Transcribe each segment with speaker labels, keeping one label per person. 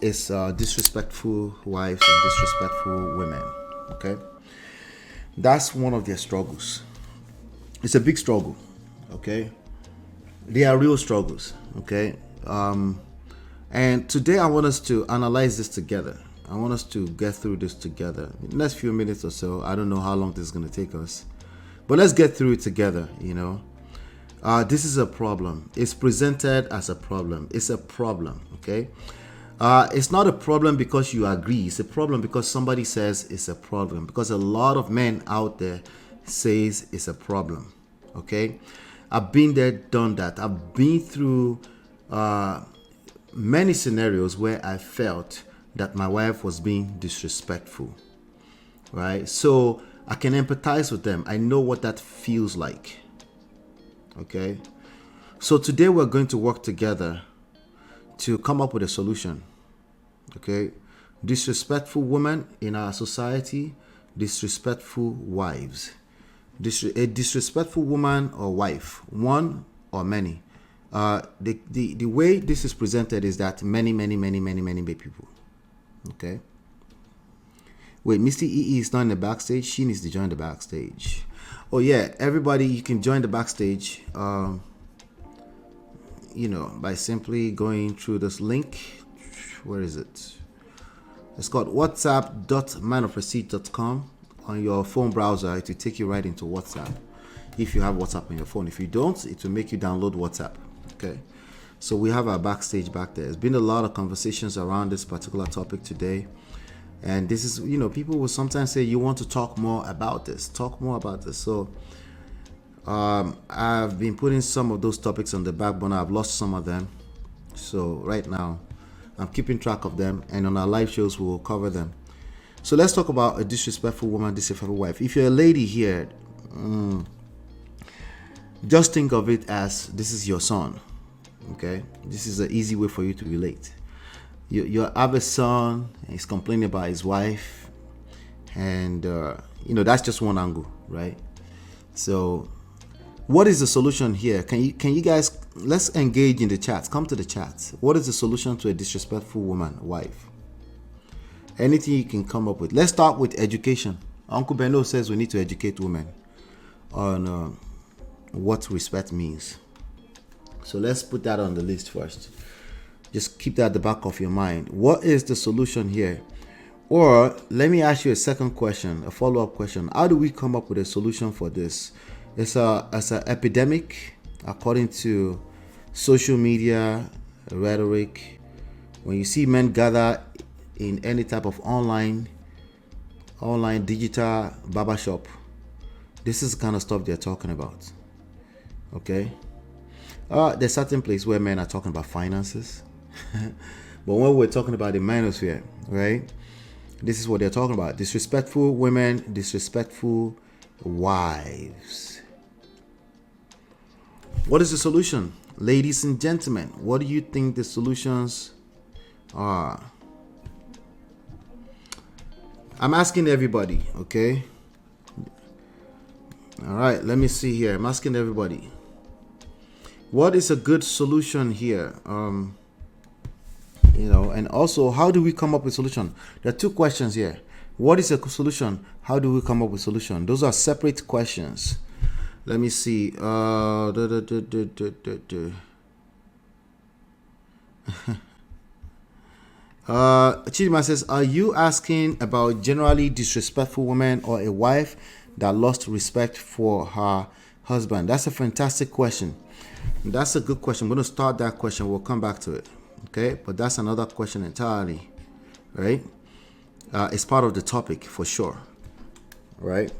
Speaker 1: is disrespectful wives and disrespectful women. Okay, that's one of their struggles. It's a big struggle. Okay, they are real struggles. Okay, and today I want us to analyze this together. I want us to get through this together. In the next few minutes or so, I don't know how long this is going to take us, but let's get through it together. This is a problem. It's presented as a problem. It's a problem. Okay. It's not a problem because you agree. It's a problem because somebody says it's a problem. Because a lot of men out there says it's a problem. Okay, I've been there, done that. I've been through many scenarios where I felt that my wife was being disrespectful. Right, so I can empathize with them. I know what that feels like. Okay, so today we're going to work together to come up with a solution. Okay, disrespectful women in our society, disrespectful wives, a disrespectful woman or wife, one or many. The way this is presented is that many people. Okay. Wait, Mr. EE is not in the backstage. She needs to join the backstage. Oh yeah, everybody, you can join the backstage. By simply going through this link. Where is it? It's called whatsapp.manofprestige.com. On your phone browser, it will take you right into WhatsApp. If you have WhatsApp on your phone. If you don't, it will make you download WhatsApp. Okay. So we have our backstage back there. There's been a lot of conversations around this particular topic today. And this is, people will sometimes say, you want to talk more about this. Talk more about this. So I've been putting some of those topics on the back burner. I've lost some of them. So right now, I'm keeping track of them. And on our live shows, we'll cover them. So let's talk about a disrespectful woman, disrespectful wife. If you're a lady here, just think of it as this is your son. Okay? This is an easy way for you to relate. You have a son, and he's complaining about his wife. And, that's just one angle, right? So what is the solution here? Can you guys, let's engage in the chats. Come to the chats. What is the solution to a disrespectful woman, wife? Anything you can come up with. Let's start with education. Uncle Beno says we need to educate women on what respect means. So let's put that on the list first. Just keep that at the back of your mind. What is the solution here? Or let me ask you a second question, a follow-up question. How do we come up with a solution for this? It's an epidemic, according to social media rhetoric. When you see men gather in any type of online digital barbershop, this is the kind of stuff they're talking about. Okay. There's certain place where men are talking about finances. But when we're talking about the manosphere, right? This is what they're talking about. Disrespectful women, disrespectful wives. What is the solution? Ladies and gentlemen, what do you think the solutions are? I'm asking everybody, okay? All right, let me see here. I'm asking everybody. What is a good solution here? And also, how do we come up with solution? There are two questions here. What is a solution? How do we come up with solution? Those are separate questions. Let me see. Chidima says, are you asking about generally disrespectful women or a wife that lost respect for her husband? That's a fantastic question. That's a good question. I'm going to start that question. We'll come back to it. Okay, but that's another question entirely, right? It's part of the topic for sure, right?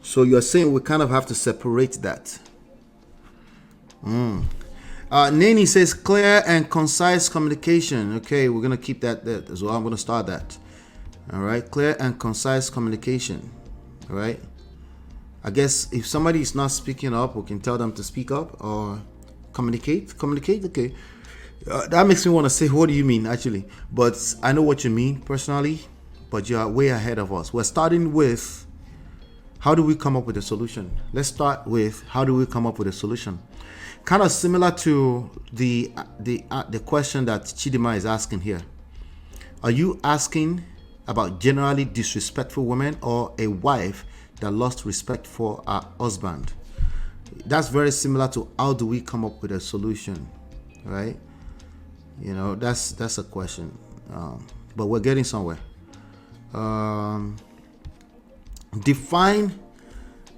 Speaker 1: So you're saying we kind of have to separate that. Nani says clear and concise communication. Okay, we're going to keep that there as well. I'm going to start that. All right, clear and concise communication. All right. I guess if somebody is not speaking up, we can tell them to speak up or communicate. Okay. That makes me want to say, what do you mean, actually? But I know what you mean personally, but you're way ahead of us. We're starting with, how do we come up with a solution? Let's start with, how do we come up with a solution? Kind of similar to the question that Chidima is asking here. Are you asking about generally disrespectful women or a wife that lost respect for her husband? That's very similar to how do we come up with a solution, right? That's a question, but we're getting somewhere. Define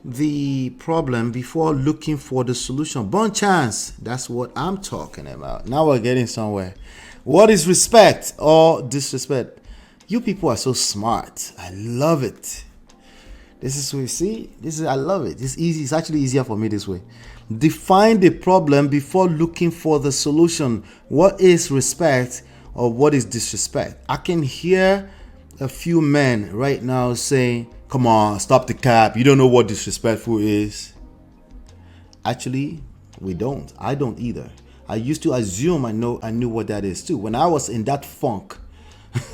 Speaker 1: the problem before looking for the solution. Bon chance, that's what I'm talking about. Now we're getting somewhere. What is respect or disrespect? You people are so smart. I love it. This is what you see. I love it. It's easy. It's actually easier for me this way. Define the problem before looking for the solution. What is respect or what is disrespect? I can hear a few men right now saying, come on, stop the cap. You don't know what disrespectful is. Actually, we don't. I don't either. I used to assume I knew what that is too. When I was in that funk,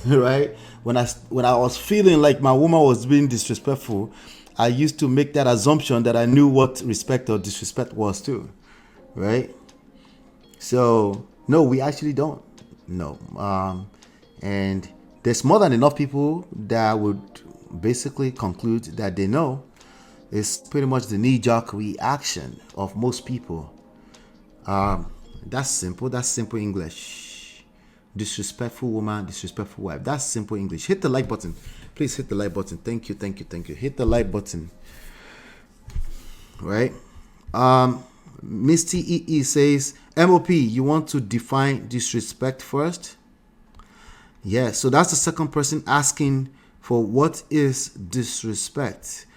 Speaker 1: right? When I was feeling like my woman was being disrespectful, I used to make that assumption that I knew what respect or disrespect was too, right? So no, we actually don't. No, and there's more than enough people that would basically conclude that they know. It's pretty much the knee-jerk reaction of most people. That's simple. That's simple English. Disrespectful woman, disrespectful wife. That's simple English. Hit the like button. Please hit the like button. Thank you. Hit the like button. Right? Misty EE says, MOP, you want to define disrespect first? Yeah, so that's the second person asking for what is disrespect.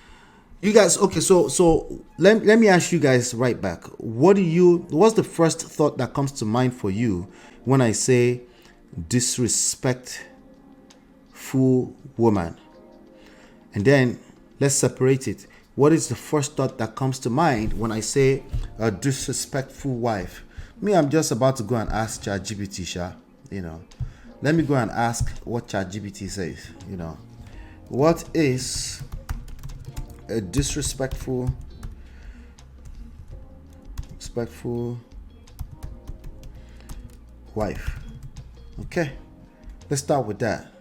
Speaker 1: You guys, okay, so let me ask you guys right back. What's the first thought that comes to mind for you when I say disrespectful woman? And then let's separate it. What is the first thought that comes to mind when I say a disrespectful wife? Me, I'm just about to go and ask ChatGPT, Sha. Let me go and ask what ChatGPT says. What is a disrespectful wife? Okay, let's start with that,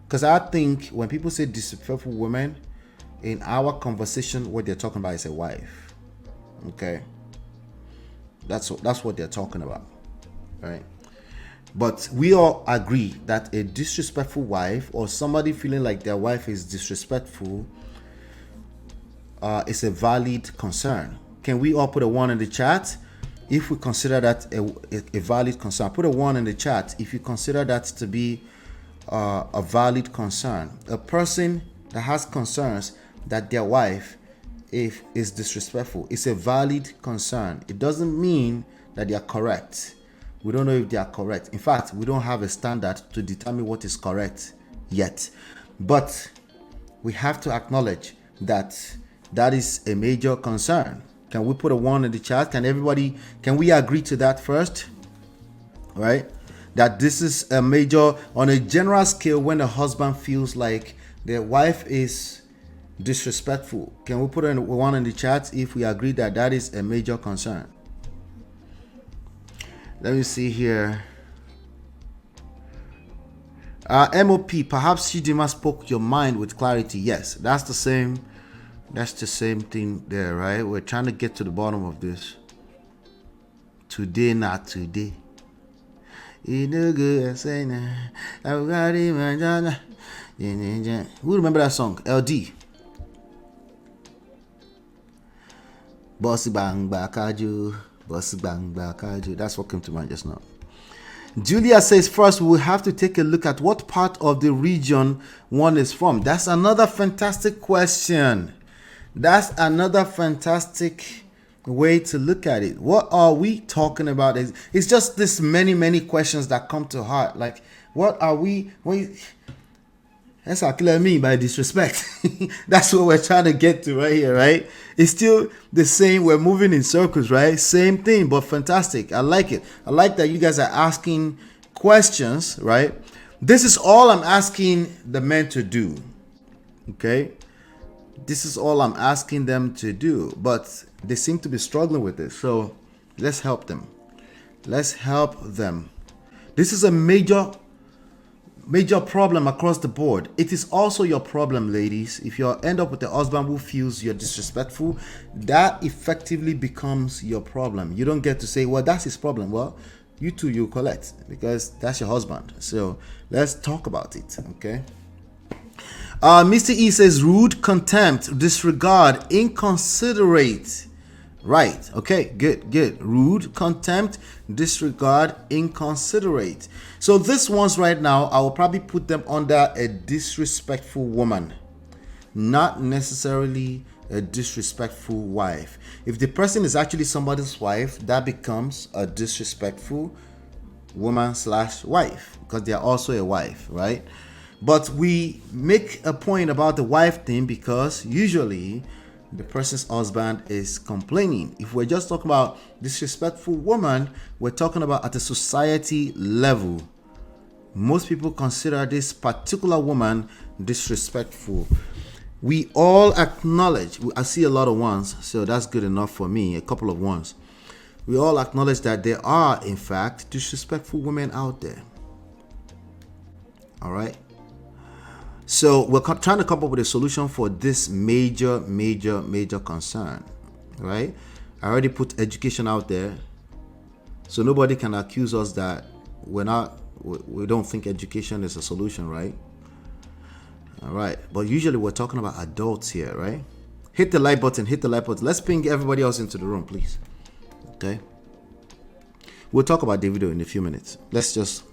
Speaker 1: because I think when people say disrespectful woman in our conversation, what they're talking about is a wife. Okay, that's what they're talking about, right? But we all agree that a disrespectful wife, or somebody feeling like their wife is disrespectful, is a valid concern. Can we all put a 1 in the chat if we consider that a valid concern? Put a 1 in the chat if you consider that to be a valid concern. A person that has concerns that their wife is disrespectful, it's a valid concern. It doesn't mean that they are correct. We don't know if they are correct. In fact, we don't have a standard to determine what is correct yet. But we have to acknowledge that is a major concern. Can we put a 1 in the chat? Can we agree to that first? Right? That this is a major, on a general scale, when a husband feels like their wife is disrespectful. Can we put a 1 in the chat if we agree that is a major concern? Let me see here. MOP, perhaps Chidima spoke your mind with clarity. Yes, that's the same thing there, right? We're trying to get to the bottom of this. Today, not today. Who remember that song? LD. Bossy bang bakaju. Bossy bang bakaju. That's what came to mind just now. Julia says, first we will have to take a look at what part of the region one is from. That's another fantastic question. That's another fantastic way to look at it. What are we talking about? It's just this many questions that come to heart. Like, what are we? That's what I mean by disrespect. That's what we're trying to get to right here, right? It's still the same. We're moving in circles, right? Same thing, but fantastic. I like it. I like that you guys are asking questions, right? This is all I'm asking the men to do, okay? This is all I'm asking them to do, but they seem to be struggling with this. So Let's help them. Let's help them. This is a major problem across the board. It is also your problem, ladies. If you end up with a husband who feels you're disrespectful, that effectively becomes your problem. You don't get to say, well, that's his problem. Well, you two, you collect, because that's your husband. So let's talk about it, okay? Mr. E says rude, contempt, disregard, inconsiderate. Right. Okay. Good. Rude, contempt, disregard, inconsiderate. So this ones right now, I will probably put them under a disrespectful woman, not necessarily a disrespectful wife. If the person is actually somebody's wife, that becomes a disrespectful woman / wife, because they are also a wife, right? But we make a point about the wife thing because usually the person's husband is complaining. If we're just talking about disrespectful woman, we're talking about at a society level. Most people consider this particular woman disrespectful. We all acknowledge, I see a lot of ones, so that's good enough for me, a couple of ones. We all acknowledge that there are, in fact, disrespectful women out there. All right? So we're trying to come up with a solution for this major concern, right? I already put education out there, so nobody can accuse us that we don't think education is a solution, right? All right, but usually we're talking about adults here, right? Hit the like button. Let's ping everybody else into the room, please. Okay. We'll talk about Davido in a few minutes. Let's just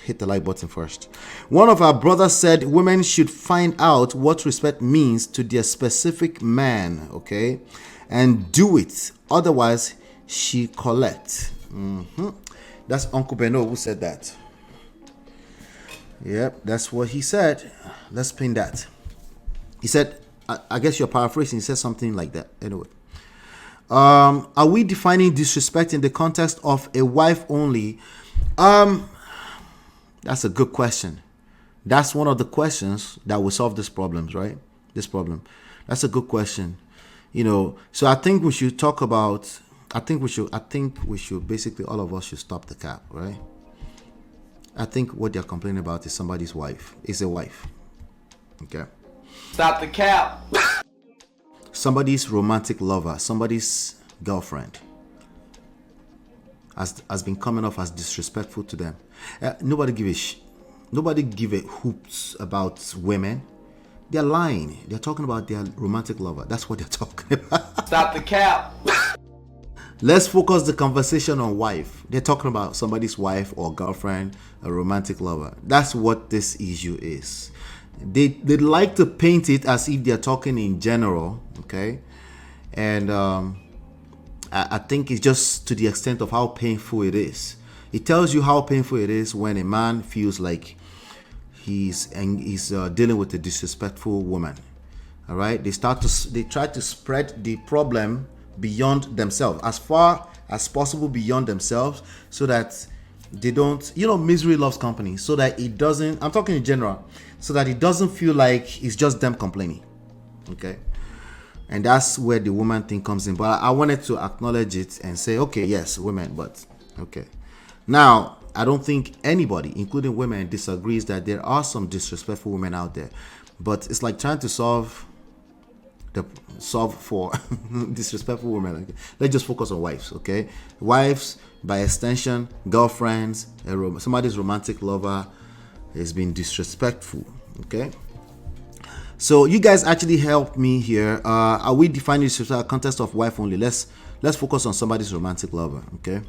Speaker 1: hit the like button first. One of our brothers said women should find out what respect means to their specific man, okay, and do it. Otherwise, she collects. That's Uncle Beno who said that. Yep, that's what he said. Let's pin that. He said, I guess you're paraphrasing. He said something like that. Anyway. Are we defining disrespect in the context of a wife only? That's a good question. That's one of the questions that will solve this problem, right? This problem. That's a good question. So I think we should talk about, I think we should basically, all of us should stop the cap, right? I think what they're complaining about is somebody's wife. It's a wife. Okay.
Speaker 2: Stop the cap.
Speaker 1: Somebody's romantic lover, somebody's girlfriend has been coming off as disrespectful to them. Nobody give a hoops about women. They're lying. They're talking about their romantic lover. That's what they're talking about.
Speaker 2: Stop the cap.
Speaker 1: Let's focus the conversation on wife. They're talking about somebody's wife or girlfriend, a romantic lover. That's what this issue is. They like to paint it as if they're talking in general, okay? And I think it's just to the extent of how painful it is. It tells you how painful it is when a man feels like he's dealing with a disrespectful woman. All right, they try to spread the problem beyond themselves, as far as possible beyond themselves, so that they don't, misery loves company, so that it doesn't, I'm talking in general, so that it doesn't feel like it's just them complaining. Okay. And that's where the woman thing comes in. But I wanted to acknowledge it and say, okay, yes, women, but okay. Now, I don't think anybody, including women, disagrees that there are some disrespectful women out there. But it's like trying to solve for disrespectful women. Let's just focus on wives, okay? Wives, by extension, girlfriends, somebody's romantic lover has been disrespectful, okay? So you guys actually helped me here. Are we defining this in the context of wife only? Let's focus on somebody's romantic lover, okay?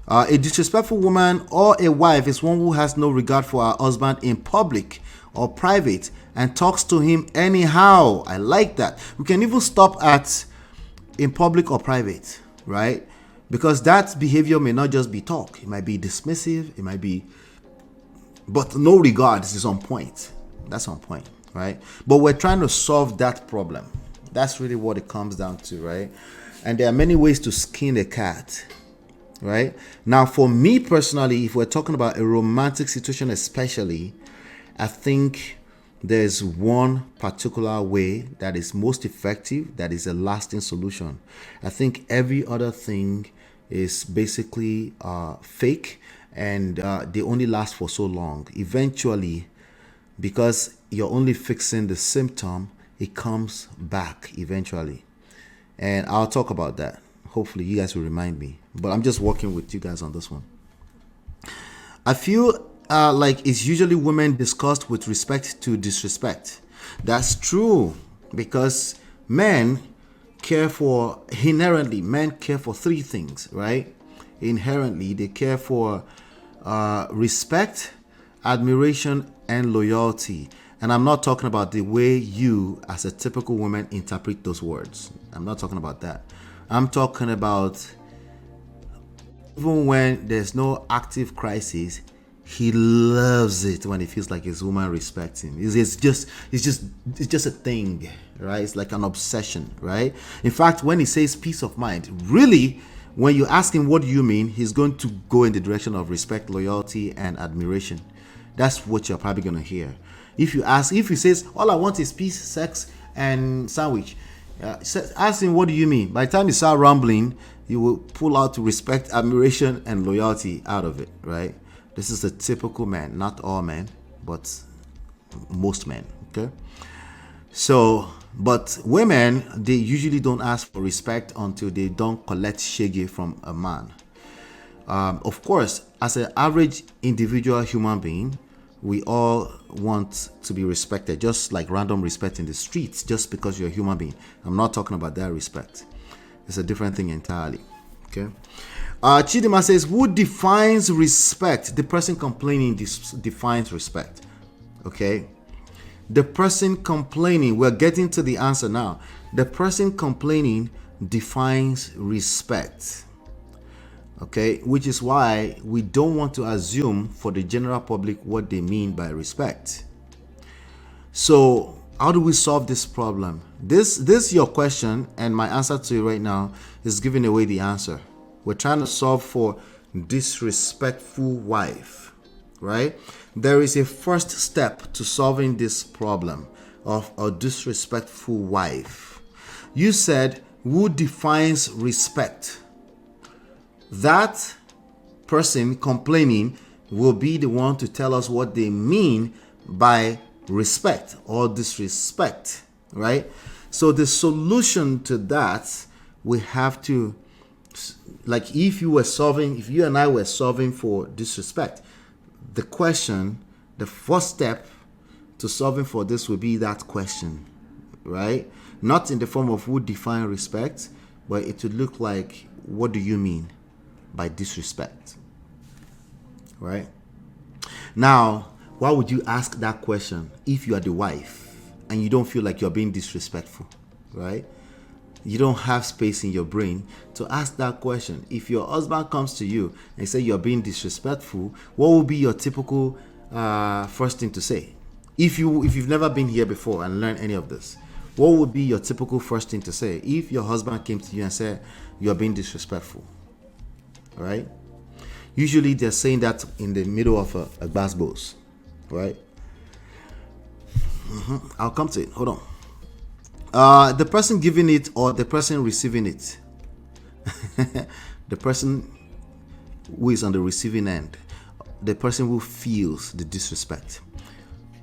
Speaker 1: A disrespectful woman or a wife is one who has no regard for her husband in public or private and talks to him anyhow. I like that. We can even stop at in public or private, right? Because that behavior may not just be talk. It might be dismissive. It might be, but no regard. This is on point. That's on point, right? But we're trying to solve that problem. That's really what it comes down to, right? And there are many ways to skin a cat, right? Now, for me personally, if we're talking about a romantic situation especially, I think there's one particular way that is most effective, that is a lasting solution. I think every other thing is basically fake, and they only last for so long. Eventually, because you're only fixing the symptom, it comes back eventually. And I'll talk about that. Hopefully, you guys will remind me. But I'm just working with you guys on this one. I feel like it's usually women discussed with respect to disrespect. That's true, because men men care for three things, right? Inherently, they care for respect, admiration, and loyalty. And I'm not talking about the way you, as a typical woman, interpret those words. I'm not talking about that. I'm talking about even when there's no active crisis, he loves it when he feels like his woman respects him. It's just a thing, right? It's like an obsession, right? In fact, when he says peace of mind, really, when you ask him what do you mean, he's going to go in the direction of respect, loyalty, and admiration. That's what you're probably going to hear. If he says all I want is peace, sex, and sandwich, ask him what do you mean. By the time you start rambling, you will pull out respect, admiration, and loyalty out of it, right? This is a typical man, not all men, but most men, okay? So, but women, they usually don't ask for respect until they don't collect shege from a man. Of course, as an average individual human being, we all want to be respected, just like random respect in the streets, just because you're a human being. I'm not talking about that respect. It's a different thing entirely, okay? Chidima says, who defines respect? The person complaining defines respect. Okay? The person complaining, we're getting to the answer now. The person complaining defines respect. Okay? Which is why we don't want to assume for the general public what they mean by respect. So, how do we solve this problem? This is your question, and my answer to you right now is giving away the answer. We're trying to solve for disrespectful wife, right? There is a first step to solving this problem of a disrespectful wife. You said, who defines respect? That person complaining will be the one to tell us what they mean by respect or disrespect, right? So the solution to that, we have to, like if you and I were solving for disrespect, the first step to solving for this would be that question, right? Not in the form of who define respect, but it would look like, what do you mean by disrespect, right? Now, why would you ask that question if you are the wife and you don't feel like you're being disrespectful, right? You don't have space in your brain to ask that question. If your husband comes to you and say you're being disrespectful, what will be your typical first thing to say? If you've never been here before and learned any of this, what would be your typical first thing to say if your husband came to you and said you're being disrespectful? All right? Usually they're saying that in the middle of a basbos, right? I'll come to it. Hold on. The person giving it or the person receiving it. The person who is on the receiving end. The person who feels the disrespect.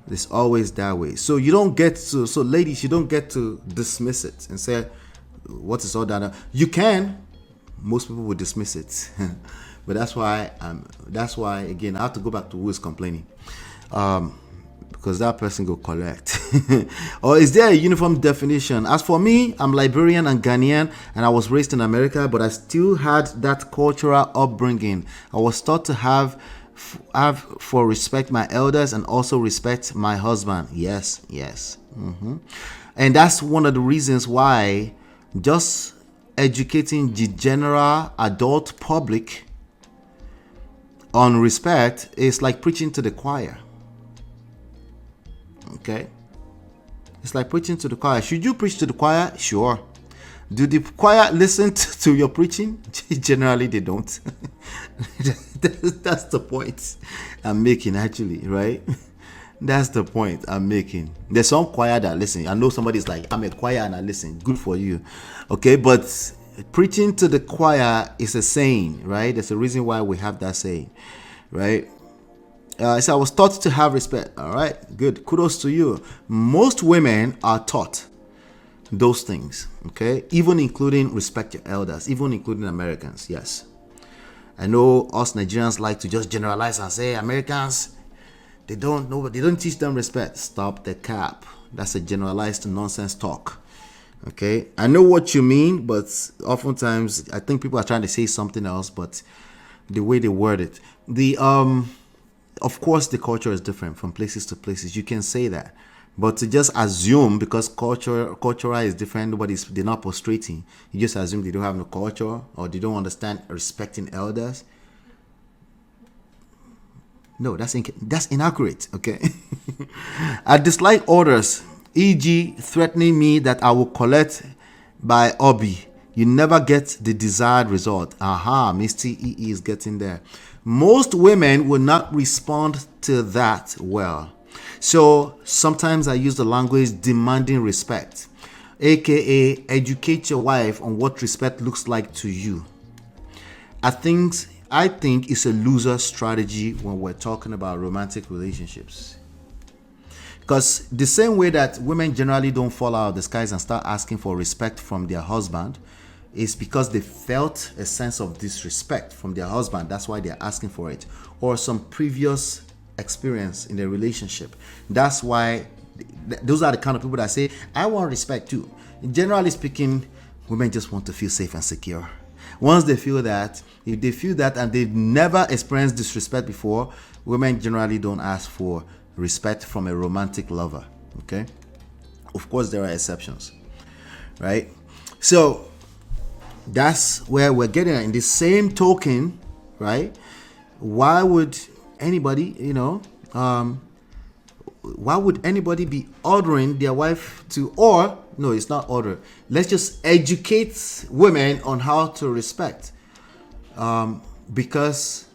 Speaker 1: It's always that way. So you don't get to, so ladies, you don't get to dismiss it and say, what is all that? You can. Most people will dismiss it. But that's why again, I have to go back to who is complaining. Because that person go collect. Or is there a uniform definition? As for me, I'm Liberian and Ghanaian, and I was raised in America, but I still had that cultural upbringing. I was taught to have for respect my elders and also respect my husband. Yes. And that's one of the reasons why just educating the general adult public on respect is like preaching to the choir. Okay, it's like preaching to the choir. Should you preach to the choir? Sure. Do the choir listen to your preaching? Generally, they don't. That's the point I'm making, actually, right? That's the point I'm making. There's some choir that listen. I know somebody's like, I'm a choir and I listen. Good for you. Okay, but preaching to the choir is a saying, right? There's a reason why we have that saying, right? So I was taught to have respect. All right, good. Kudos to you. Most women are taught those things, okay? Even including respect your elders, even including Americans, yes. I know us Nigerians like to just generalize and say Americans, they don't teach them respect. Stop the cap. That's a generalized nonsense talk. Okay, I know what you mean, but oftentimes I think people are trying to say something else, but the way they word it, of course the culture is different from places to places. You can say that, but to just assume because culture is different, they're not prostrating. You just assume they don't have no culture or they don't understand respecting elders. No, that's inaccurate. Okay, I dislike orders, e.g., threatening me that I will collect by Obi. You never get the desired result. Aha, Misty EE is getting there. Most women will not respond to that well. So sometimes I use the language demanding respect, aka educate your wife on what respect looks like to you. I think it's a loser strategy when we're talking about romantic relationships. Because the same way that women generally don't fall out of the skies and start asking for respect from their husband is because they felt a sense of disrespect from their husband. That's why they're asking for it. Or some previous experience in their relationship. That's why those are the kind of people that say, I want respect too. Generally speaking, women just want to feel safe and secure. Once they feel that, if they feel that and they've never experienced disrespect before, women generally don't ask for respect from a romantic lover. Okay? Of course, there are exceptions, right? So that's where we're getting at. In the same token, right? Why would anybody, why would anybody be ordering their wife to, or no, it's not order. Let's just educate women on how to respect, because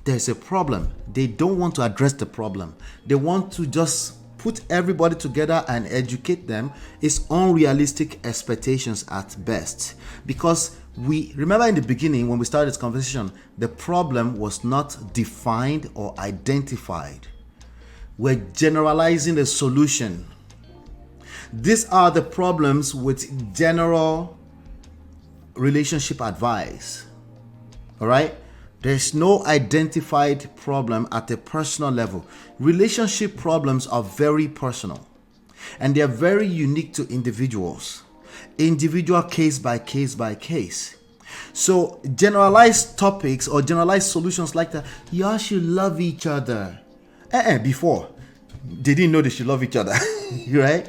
Speaker 1: there's a problem. They don't want to address the problem. They want to just put everybody together and educate them. It's unrealistic expectations at best, because we remember in the beginning when we started this conversation, the problem was not defined or identified. We're generalizing the solution. These are the problems with general relationship advice. All right? There's no identified problem at a personal level. Relationship problems are very personal and they're very unique to individuals. Individual case by case by case. So generalized topics or generalized solutions like that, y'all should love each other. Before, they didn't know they should love each other, right?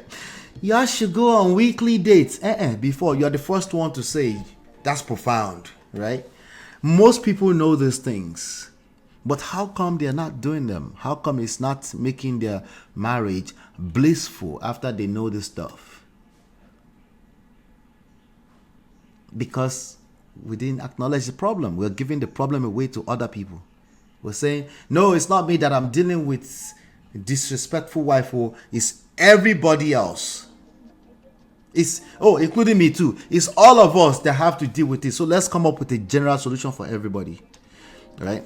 Speaker 1: Y'all should go on weekly dates. Before, you're the first one to say, that's profound, right? Most people know these things, but how come they're not doing them? How come it's not making their marriage blissful after they know this stuff? Because we didn't acknowledge the problem. We're giving the problem away to other people. We're saying, no, it's not me that I'm dealing with a disrespectful wife, or it's everybody else. It's, including me too. It's all of us that have to deal with it. So let's come up with a general solution for everybody. Right?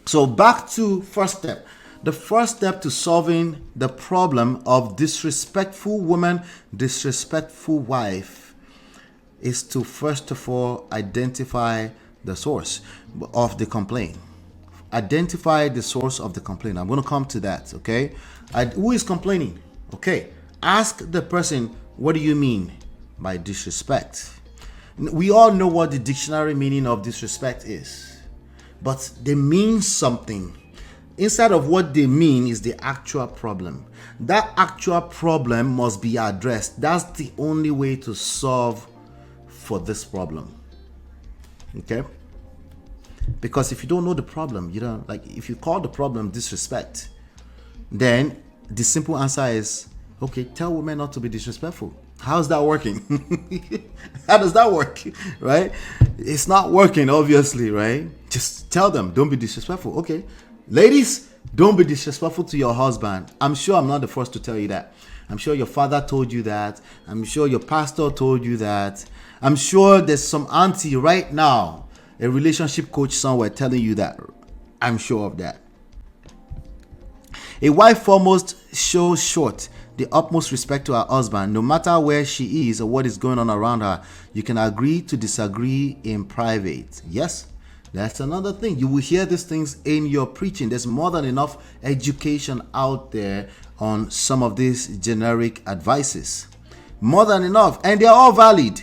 Speaker 1: So back to first step. The first step to solving the problem of disrespectful woman, disrespectful wife is to first of all identify the source of the complaint. Identify the source of the complaint. I'm going to come to that, okay? Who is complaining? Okay. Ask the person, what do you mean by disrespect? We all know what the dictionary meaning of disrespect is, but they mean something. Inside of what they mean is the actual problem. That actual problem must be addressed. That's the only way to solve for this problem. Okay? Because if you don't know the problem, if you call the problem disrespect, then the simple answer is, okay, tell women not to be disrespectful. How's that working? How does that work? Right? It's not working, obviously, right? Just tell them, don't be disrespectful. Okay. Ladies, don't be disrespectful to your husband. I'm sure I'm not the first to tell you that. I'm sure your father told you that. I'm sure your pastor told you that. I'm sure there's some auntie right now, a relationship coach somewhere telling you that. I'm sure of that. A wife foremost shows short the utmost respect to her husband, no matter where she is or what is going on around her. You can agree to disagree in private. Yes, that's another thing. You will hear these things in your preaching. There's more than enough education out there on some of these generic advices. More than enough, and they're all valid.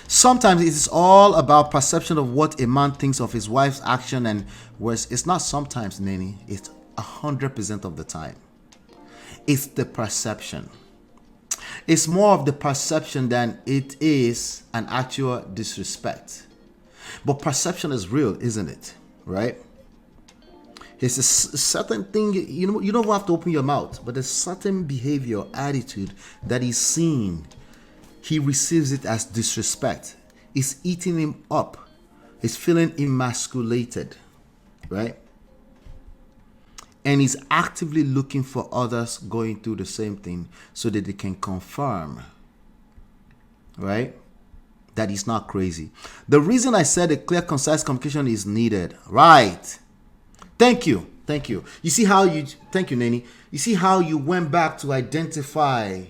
Speaker 1: Sometimes it is all about perception of what a man thinks of his wife's action and words. It's not sometimes, Nene. It's 100% of the time. It's the perception. It's more of the perception than it is an actual disrespect. But perception is real, isn't it? Right? It's a certain thing, you don't have to open your mouth, but a certain behavior, attitude that is seen. He receives it as disrespect. It's eating him up. It's feeling emasculated, right? And he's actively looking for others going through the same thing so that they can confirm, right, that he's not crazy. The reason I said a clear, concise communication is needed, right? Thank you. You see how thank you, Nene. You see how you went back to identify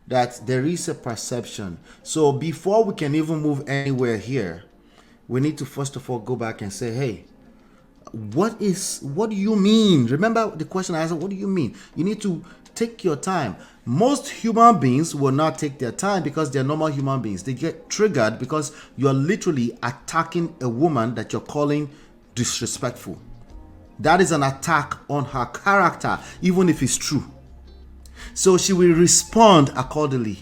Speaker 1: that there is a perception. So before we can even move anywhere here, we need to first of all go back and say, hey, what do you mean? Remember the question I asked, what do you mean? You need to take your time. Most human beings will not take their time because they're normal human beings. They get triggered because you're literally attacking a woman that you're calling disrespectful. That is an attack on her character, even if it's true. So she will respond accordingly.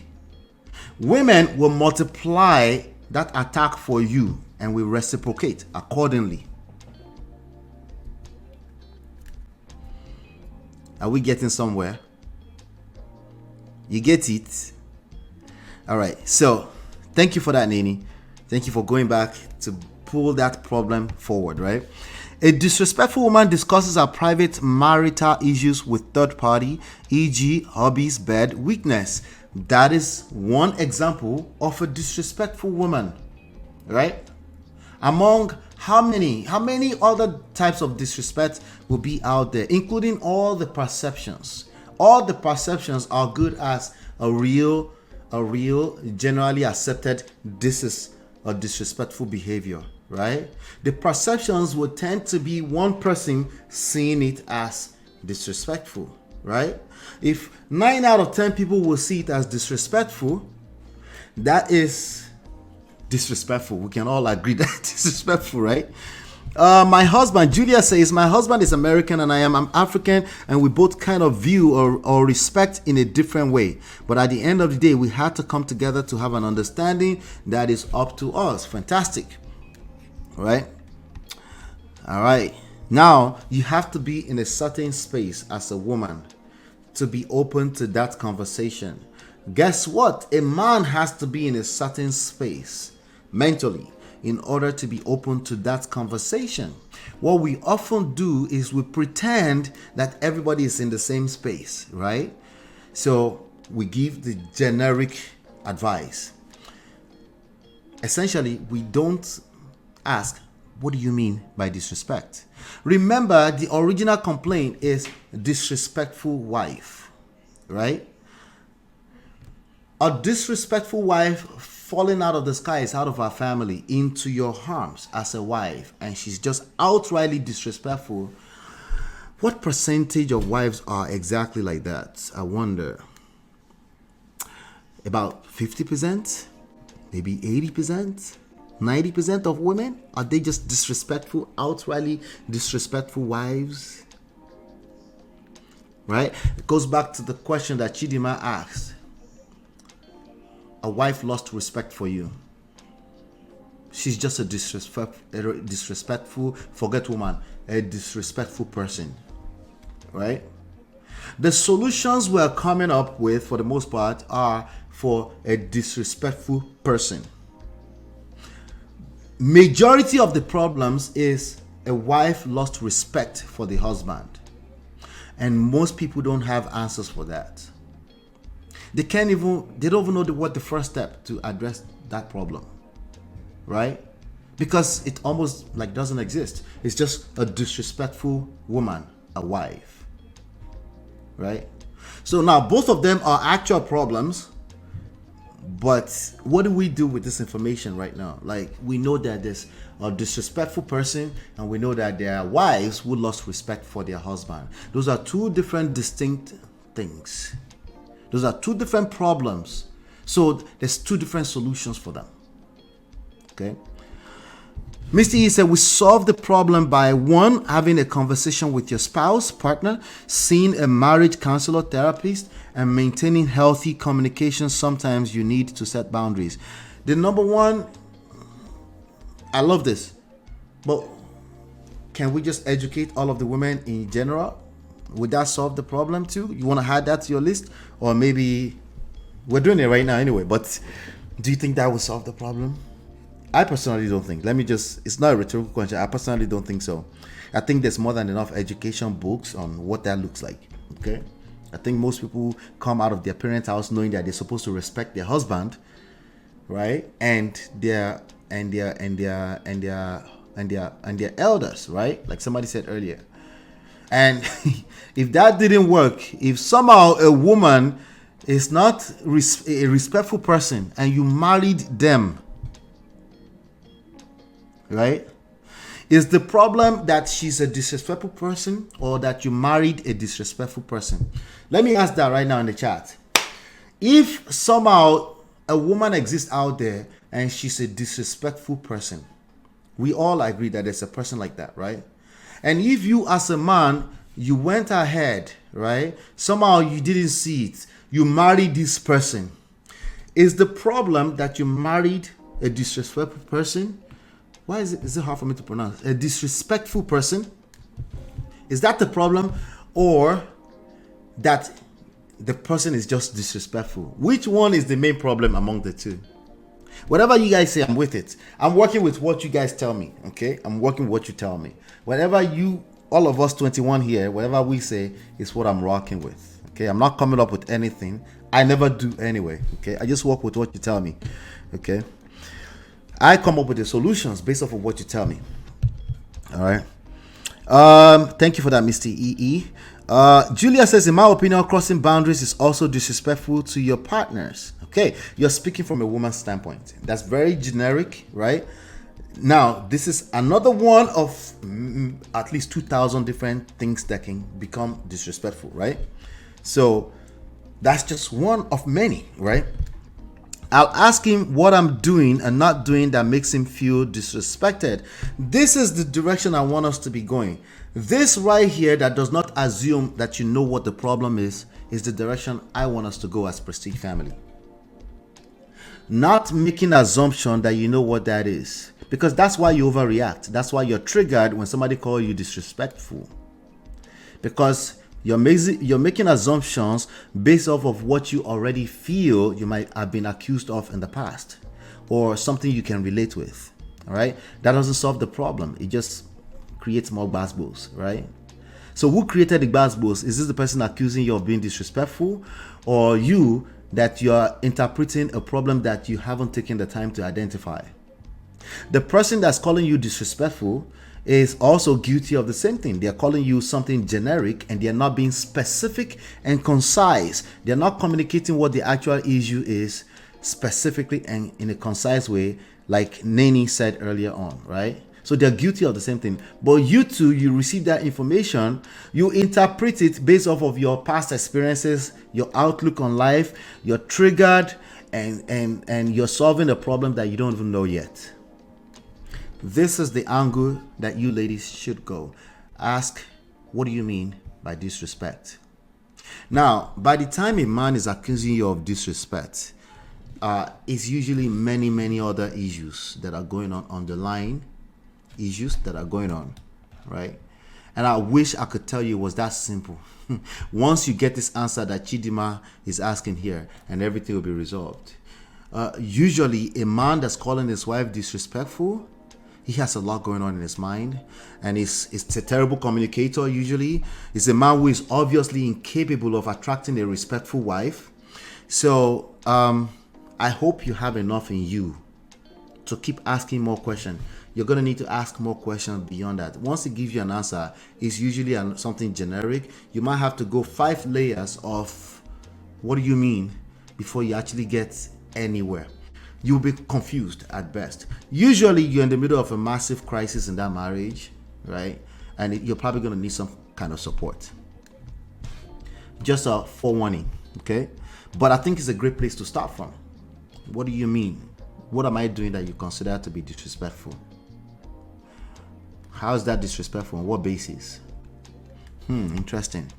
Speaker 1: Women will multiply that attack for you and will reciprocate accordingly. Are we getting somewhere? You get it? All right. So thank you for that, Nene. Thank you for going back to pull that problem forward, right? A disrespectful woman discusses her private marital issues with third party, e.g. hobbies, bed, weakness. That is one example of a disrespectful woman, right? Among how many other types of disrespect will be out there, including all the perceptions. All the perceptions are good as a real, generally accepted, this is a disrespectful behavior, right? The perceptions will tend to be one person seeing it as disrespectful, right? If 9 out of 10 people will see it as disrespectful, that is disrespectful. We can all agree that disrespectful, right? My husband, Julia says, my husband is American and I'm African, and we both kind of view or respect in a different way. But at the end of the day, we had to come together to have an understanding that is up to us. Fantastic. Right? All right. Now, you have to be in a certain space as a woman to be open to that conversation. Guess what? A man has to be in a certain space mentally in order to be open to that conversation. What we often do is we pretend that everybody is in the same space, right? So we give the generic advice. Essentially, we don't ask, what do you mean by disrespect? Remember, the original complaint is disrespectful wife, right? A disrespectful wife falling out of the skies, out of her family, into your arms as a wife, and she's just outrightly disrespectful. What percentage of wives are exactly like that? I wonder. About 50%? Maybe 80%? 90% of women? Are they just disrespectful, outrightly disrespectful wives? Right? It goes back to the question that Chidima asked. A wife lost respect for you. She's just a disrespectful, forget woman, a disrespectful person, right? The solutions we're coming up with, for the most part, are for a disrespectful person. Majority of the problems is a wife lost respect for the husband, and most people don't have answers for that. They don't even know what the first step to address that problem, right? Because it almost like doesn't exist. It's just a disrespectful woman, a wife, right? So now both of them are actual problems, but what do we do with this information right now? Like, we know that there's a disrespectful person, and we know that there are wives who lost respect for their husband. Those are two different distinct things. Those are two different problems. So there's two different solutions for them. Okay. Mr. E said, we solve the problem by one, having a conversation with your spouse, partner, seeing a marriage counselor, therapist, and maintaining healthy communication. Sometimes you need to set boundaries. The number one, I love this, but can we just educate all of the women in general? Would that solve the problem too? You want to add that to your list? Or maybe we're doing it right now anyway, but do you think that will solve the problem? I personally don't think. It's not a rhetorical question. I personally don't think so. I think there's more than enough education books on what that looks like. Okay? I think most people come out of their parents' house knowing that they're supposed to respect their husband, right? And their elders, right? Like somebody said earlier. And if that didn't work, if somehow a woman is not a respectful person and you married them, right? Is the problem that she's a disrespectful person or that you married a disrespectful person? Let me ask that right now in the chat. If somehow a woman exists out there and she's a disrespectful person, we all agree that there's a person like that, right? And if you as a man, you went ahead, right? Somehow you didn't see it. You married this person. Is the problem that you married a disrespectful person? Why is it hard for me to pronounce? A disrespectful person? Is that the problem? Or that the person is just disrespectful? Which one is the main problem among the two? Whatever you guys say, I'm with it. I'm working with what you guys tell me, okay? I'm working with what you tell me. Whatever all of us 21 here, whatever we say is what I'm rocking with, okay? I'm not coming up with anything. I never do anyway, okay? I just work with what you tell me, okay? I come up with the solutions based off of what you tell me. All right. Thank you for that, Mr. EE. Julia says, in my opinion, crossing boundaries is also disrespectful to your partners. Okay, you're speaking from a woman's standpoint. That's very generic, right? Now, this is another one of at least 2,000 different things that can become disrespectful, right? So that's just one of many, right? I'll ask him what I'm doing and not doing that makes him feel disrespected. This is the direction I want us to be going. This right here that does not assume that you know what the problem is the direction I want us to go as Prestige Family. Not making assumption that you know what that is. Because that's why you overreact. That's why you're triggered when somebody calls you disrespectful. Because you're making assumptions based off of what you already feel you might have been accused of in the past, or something you can relate with. All right, that doesn't solve the problem. It just creates more basbos, right? So who created the basbos? Is this the person accusing you of being disrespectful, or you that you are interpreting a problem that you haven't taken the time to identify? The person that's calling you disrespectful is also guilty of the same thing. They're calling you something generic and they're not being specific and concise. They're not communicating what the actual issue is specifically and in a concise way, like Nani said earlier on, right? So they're guilty of the same thing. But you too, you receive that information, you interpret it based off of your past experiences, your outlook on life, you're triggered, and you're solving a problem that you don't even know yet. This is the angle that you ladies should go. Ask, what do you mean by disrespect? Now, by the time a man is accusing you of disrespect, it's usually many other issues that are going on, underlying issues that are going on, right? And I wish I could tell you it was that simple. Once you get this answer that Chidima is asking here, and everything will be resolved. Usually, a man that's calling his wife disrespectful, he has a lot going on in his mind, and he's a terrible communicator usually. He's a man who is obviously incapable of attracting a respectful wife. So I hope you have enough in you to keep asking more questions. You're going to need to ask more questions beyond that. Once it gives you an answer, it's usually something generic. You might have to go 5 layers of what do you mean before you actually get anywhere. You'll be confused at best. Usually you're in the middle of a massive crisis in that marriage, right? And you're probably going to need some kind of support. Just a forewarning, okay? But I think it's a great place to start from. What do you mean? What am I doing that you consider to be disrespectful? How is that disrespectful? On what basis? Interesting.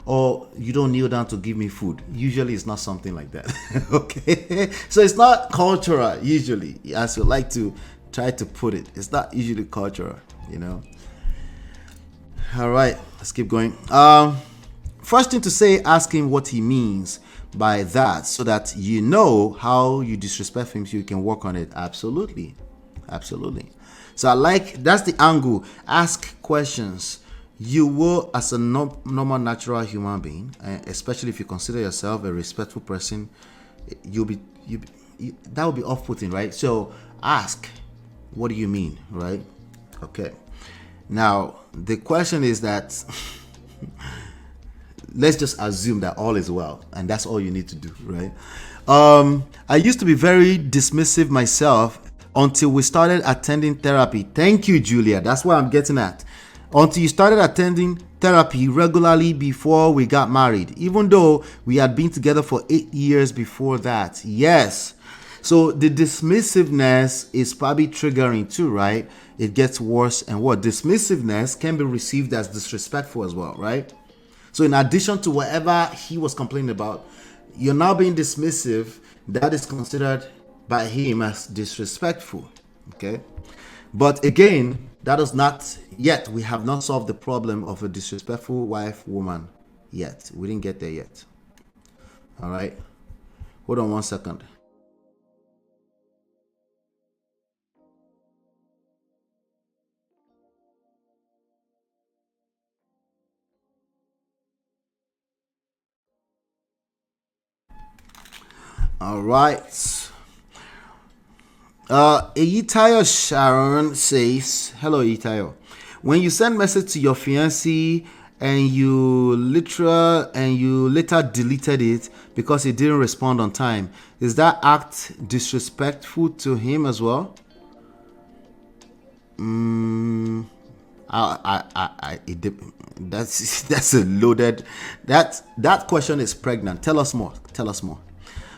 Speaker 1: Or you don't kneel down to give me food. Usually it's not something like that. Okay? So it's not cultural, usually, as you like to try to put it. It's not usually cultural, you know. All right, let's keep going. First thing to say, ask him what he means by that so that you know how you disrespect him so you can work on it. Absolutely. So that's the angle. Ask questions. You will, as a normal natural human being, especially if you consider yourself a respectful person, that will be off-putting, right? So ask, what do you mean, right? Okay. Now the question is that let's just assume that all is well, and that's all you need to do, right? I used to be very dismissive myself until we started attending therapy. Thank you, Julia. That's what I'm getting at. Until you started attending therapy regularly before we got married, even though we had been together for 8 years before that. Yes. So the dismissiveness is probably triggering too, right? It gets worse and worse. Dismissiveness can be received as disrespectful as well, right? So in addition to whatever he was complaining about, you're now being dismissive. That is considered by him as disrespectful. Okay. But again, that is not yet. We have not solved the problem of a disrespectful wife, woman yet. We didn't get there yet. All right. Hold on 1 second. All right. Eyitayo Sharon says, hello Eyitayo. When you send message to your fiancé and you later deleted it because he didn't respond on time, is that act disrespectful to him as well? That's a loaded. That question is pregnant. Tell us more.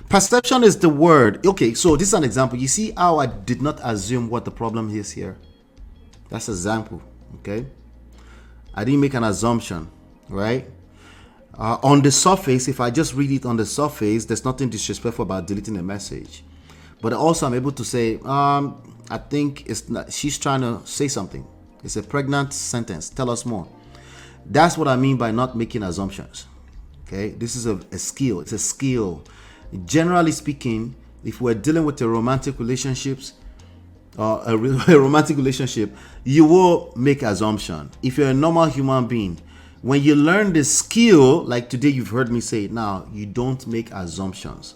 Speaker 1: Perception is the word. Okay, so this is an example. You see how I did not assume what the problem is here? That's an example, okay? I didn't make an assumption, right? On the surface, if I just read it on the surface, there's nothing disrespectful about deleting a message. But also I'm able to say, I think she's trying to say something. It's a pregnant sentence. Tell us more. That's what I mean by not making assumptions, okay? This is a skill. It's a skill. Generally speaking, if we're dealing with a romantic relationship, you will make assumption. If you're a normal human being, when you learn the skill, like today you've heard me say it now, you don't make assumptions.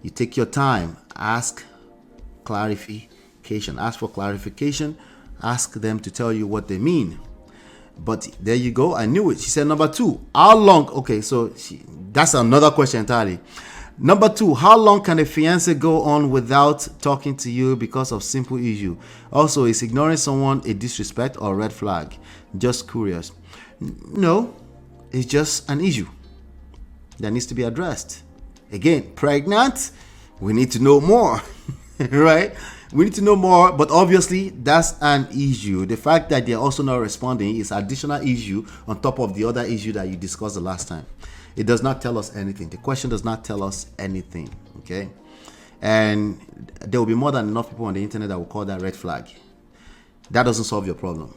Speaker 1: You take your time, ask clarification, ask for clarification, ask them to tell you what they mean. But there you go, I knew it. She said number 2, how long? Okay, so that's another question entirely. Number 2, how long can a fiancé go on without talking to you because of simple issue? Also, is ignoring someone a disrespect or red flag? Just curious. No, it's just an issue that needs to be addressed. Again, pregnant, we need to know more, right? We need to know more, but obviously that's an issue. The fact that they're also not responding is additional issue on top of the other issue that you discussed the last time. It does not tell us anything. The question does not tell us anything, okay? And there will be more than enough people on the internet that will call that red flag. That doesn't solve your problem,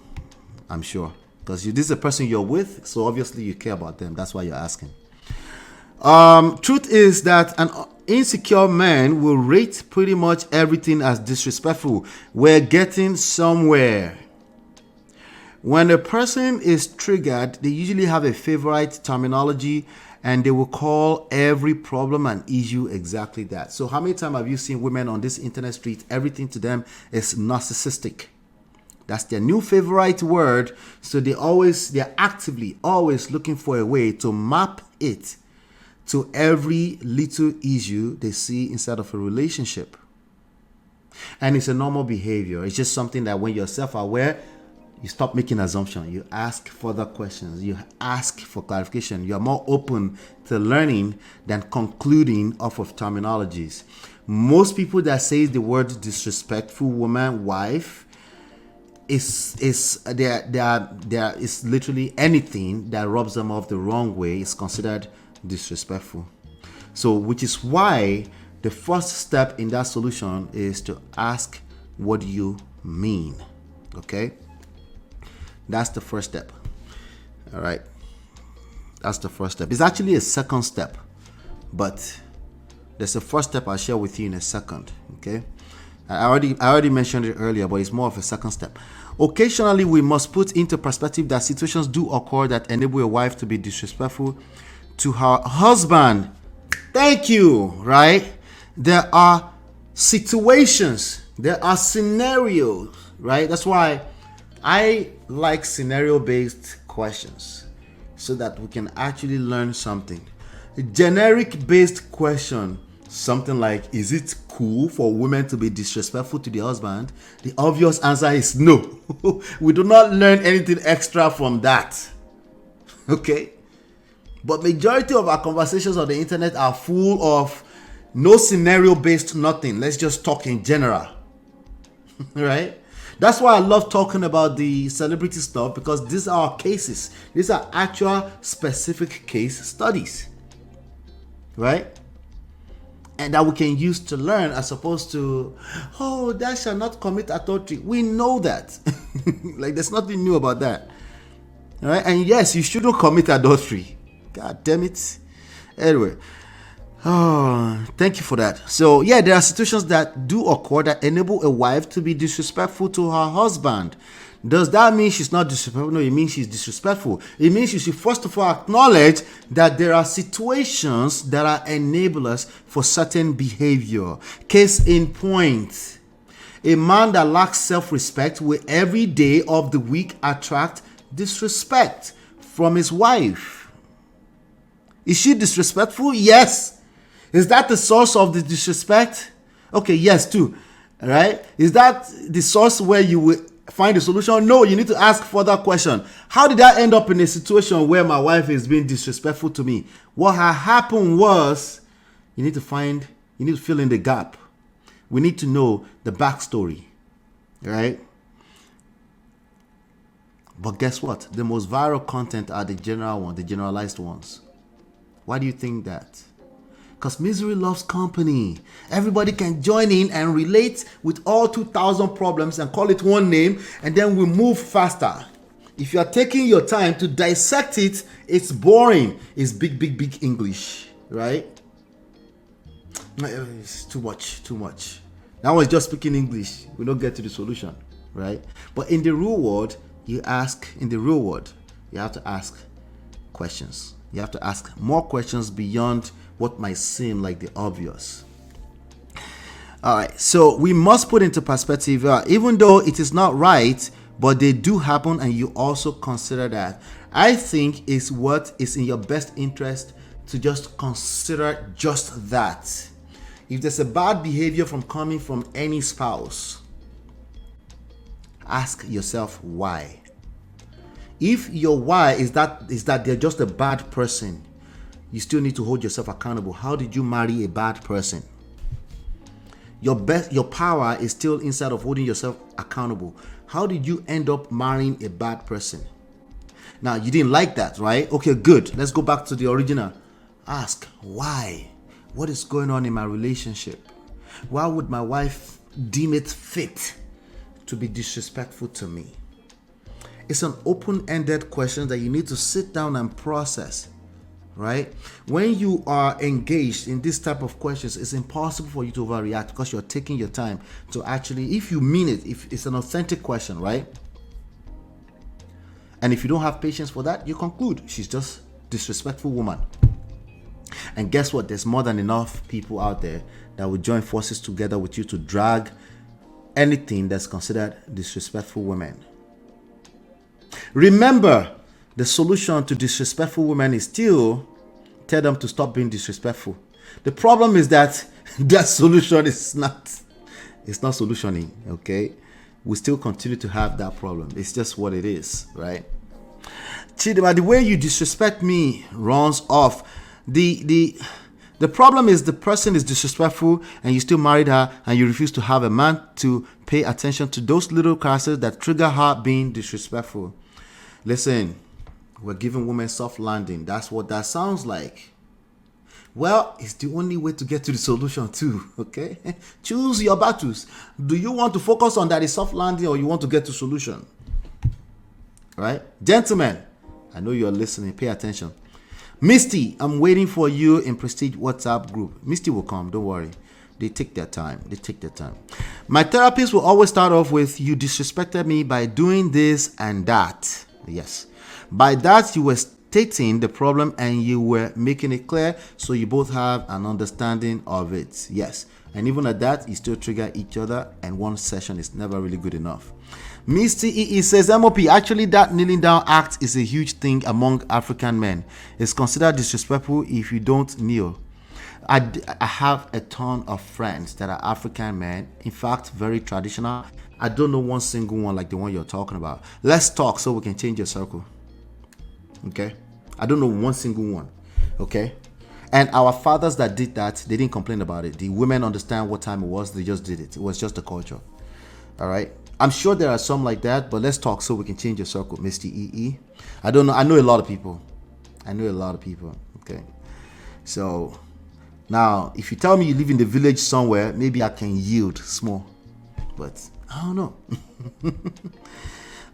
Speaker 1: I'm sure. Because this is the person you're with, so obviously you care about them. That's why you're asking. Truth is that an insecure man will rate pretty much everything as disrespectful. We're getting somewhere. When a person is triggered, they usually have a favorite terminology And they will call every problem and issue exactly that. So how many times have you seen women on this internet street, everything to them is narcissistic? That's their new favorite word. So they're actively always looking for a way to map it to every little issue they see inside of a relationship. And it's a normal behavior. It's just something that when you're self-aware, you stop making assumptions. You ask further questions. You ask for clarification. You're more open to learning than concluding off of terminologies. Most people that say the word disrespectful woman, wife, is literally anything that rubs them off the wrong way is considered disrespectful. So, which is why the first step in that solution is to ask, what do you mean? Okay? That's the first step. All right. That's the first step. It's actually a second step, but there's a first step I'll share with you in a second. Okay. I already mentioned it earlier, but it's more of a second step. Occasionally, we must put into perspective that situations do occur that enable a wife to be disrespectful to her husband. Thank you. Right. There are situations. There are scenarios. Right. That's why I like scenario-based questions so that we can actually learn something. A generic-based question, something like, is it cool for women to be disrespectful to their husband? The obvious answer is no. We do not learn anything extra from that. Okay? But majority of our conversations on the internet are full of no scenario-based nothing. Let's just talk in general. Right? That's why I love talking about the celebrity stuff, because these are cases. These are actual specific case studies. Right? And that we can use to learn, as opposed to, oh, thou shalt not commit adultery. We know that. Like, there's nothing new about that. All right? And yes, you shouldn't commit adultery. God damn it. Anyway. Oh, thank you for that. So, yeah, there are situations that do occur that enable a wife to be disrespectful to her husband. Does that mean she's not disrespectful? No, it means she's disrespectful. It means you should first of all acknowledge that there are situations that are enablers for certain behavior. Case in point, a man that lacks self-respect will every day of the week attract disrespect from his wife. Is she disrespectful? Yes. Is that the source of the disrespect? Okay, yes, too. All right. Is that the source where you will find the solution? No, you need to ask further question. How did I end up in a situation where my wife is being disrespectful to me? What had happened was, you need to fill in the gap. We need to know the backstory. All right. But guess what? The most viral content are the general ones, the generalized ones. Why do you think that? Because misery loves company. Everybody can join in and relate with all 2,000 problems and call it one name, and then we move faster. If you are taking your time to dissect it, it's boring. It's big English, right? It's too much. Now we're just speaking English. We don't get to the solution, right? But in the real world, you have to ask questions. You have to ask more questions beyond what might seem like the obvious. All right, so we must put into perspective, even though it is not right, but they do happen, and you also consider that. I think it's what is in your best interest to just consider just that. If there's a bad behavior coming from any spouse, ask yourself why. If your why is that they're just a bad person, you still need to hold yourself accountable. How did you marry a bad person? Your power is still inside of holding yourself accountable. How did you end up marrying a bad person? Now, you didn't like that, right? Okay, good. Let's go back to the original. Ask why. What is going on in my relationship? Why would my wife deem it fit to be disrespectful to me? It's an open-ended question that you need to sit down and process. Right? When you are engaged in this type of questions, it's impossible for you to overreact because you're taking your time to actually, if you mean it, if it's an authentic question, right? And if you don't have patience for that, you conclude she's just disrespectful woman. And guess what? There's more than enough people out there that will join forces together with you to drag anything that's considered disrespectful women. Remember, the solution to disrespectful women is still tell them to stop being disrespectful. The problem is that that solution is not solutioning, okay? We still continue to have that problem. It's just what it is, right? Chidima, the way you disrespect me runs off. The problem is the person is disrespectful and you still married her and you refuse to have a man to pay attention to those little characters that trigger her being disrespectful. Listen, we're giving women soft landing. That's what that sounds like. Well, it's the only way to get to the solution too, okay? Choose your battles. Do you want to focus on that is soft landing or you want to get to solution? Right? Gentlemen, I know you're listening. Pay attention. Misty, I'm waiting for you in Prestige WhatsApp group. Misty will come. Don't worry. They take their time. My therapist will always start off with, you disrespected me by doing this and that. Yes. By that, you were stating the problem and you were making it clear so you both have an understanding of it. Yes. And even at that, you still trigger each other and one session is never really good enough. Misty EE says, MOP, actually that kneeling down act is a huge thing among African men. It's considered disrespectful if you don't kneel. I have a ton of friends that are African men, in fact, very traditional. I don't know one single one like the one you're talking about. Let's talk so we can change your circle. Okay? I don't know one single one. Okay? And our fathers that did that, they didn't complain about it. The women understand what time it was. They just did it. It was just a culture. All right? I'm sure there are some like that, but let's talk so we can change your circle, Misty EE. I don't know. I know a lot of people. Okay? So, now, if you tell me you live in the village somewhere, maybe I can yield small. But, I don't know.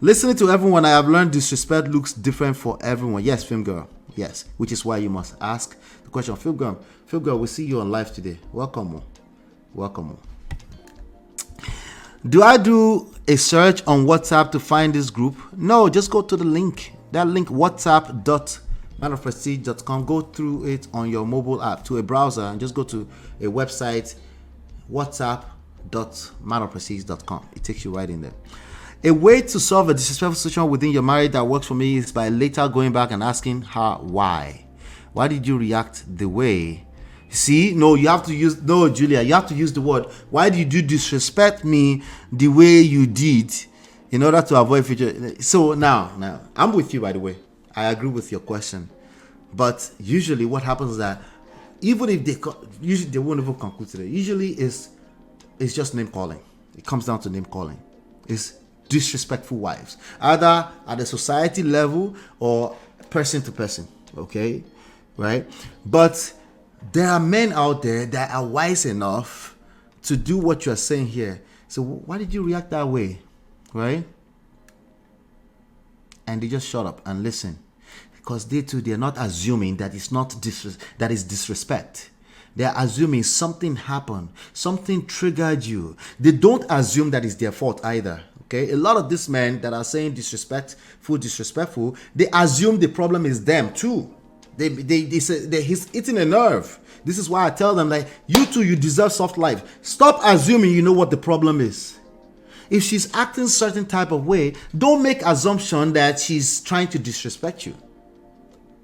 Speaker 1: Listening to everyone, I have learned disrespect looks different for everyone. Yes, Film Girl. Yes, which is why you must ask the question. Film Girl, we see you on live today. Welcome. Do I do a search on WhatsApp to find this group? No, just go to the link. That link, whatsapp.manofprestige.com. Go through it on your mobile app to a browser and just go to a website, whatsapp.manofprestige.com. It takes you right in there. A way to solve a disrespectful situation within your marriage that works for me is by later going back and asking her why. Why did you react the way? See, no, you have to use, no, Julia, you have to use the word, why did you disrespect me the way you did in order to avoid future? So now, I'm with you, by the way. I agree with your question. But usually what happens is that even if they won't even conclude today. Usually it's just name calling. It comes down to name calling. It's disrespectful wives, either at the society level or person to person. Okay, right? But there are men out there that are wise enough to do what you are saying here. So why did you react that way, right? And they just shut up and listen, because they're not assuming that it's not that is disrespect. They're assuming something happened, something triggered you. They don't assume that it's their fault either. Okay, a lot of these men that are saying disrespectful, they assume the problem is them too. They say he's eating a nerve. This is why I tell them, like, you too, you deserve soft life. Stop assuming you know what the problem is. If she's acting certain type of way, don't make assumption that she's trying to disrespect you.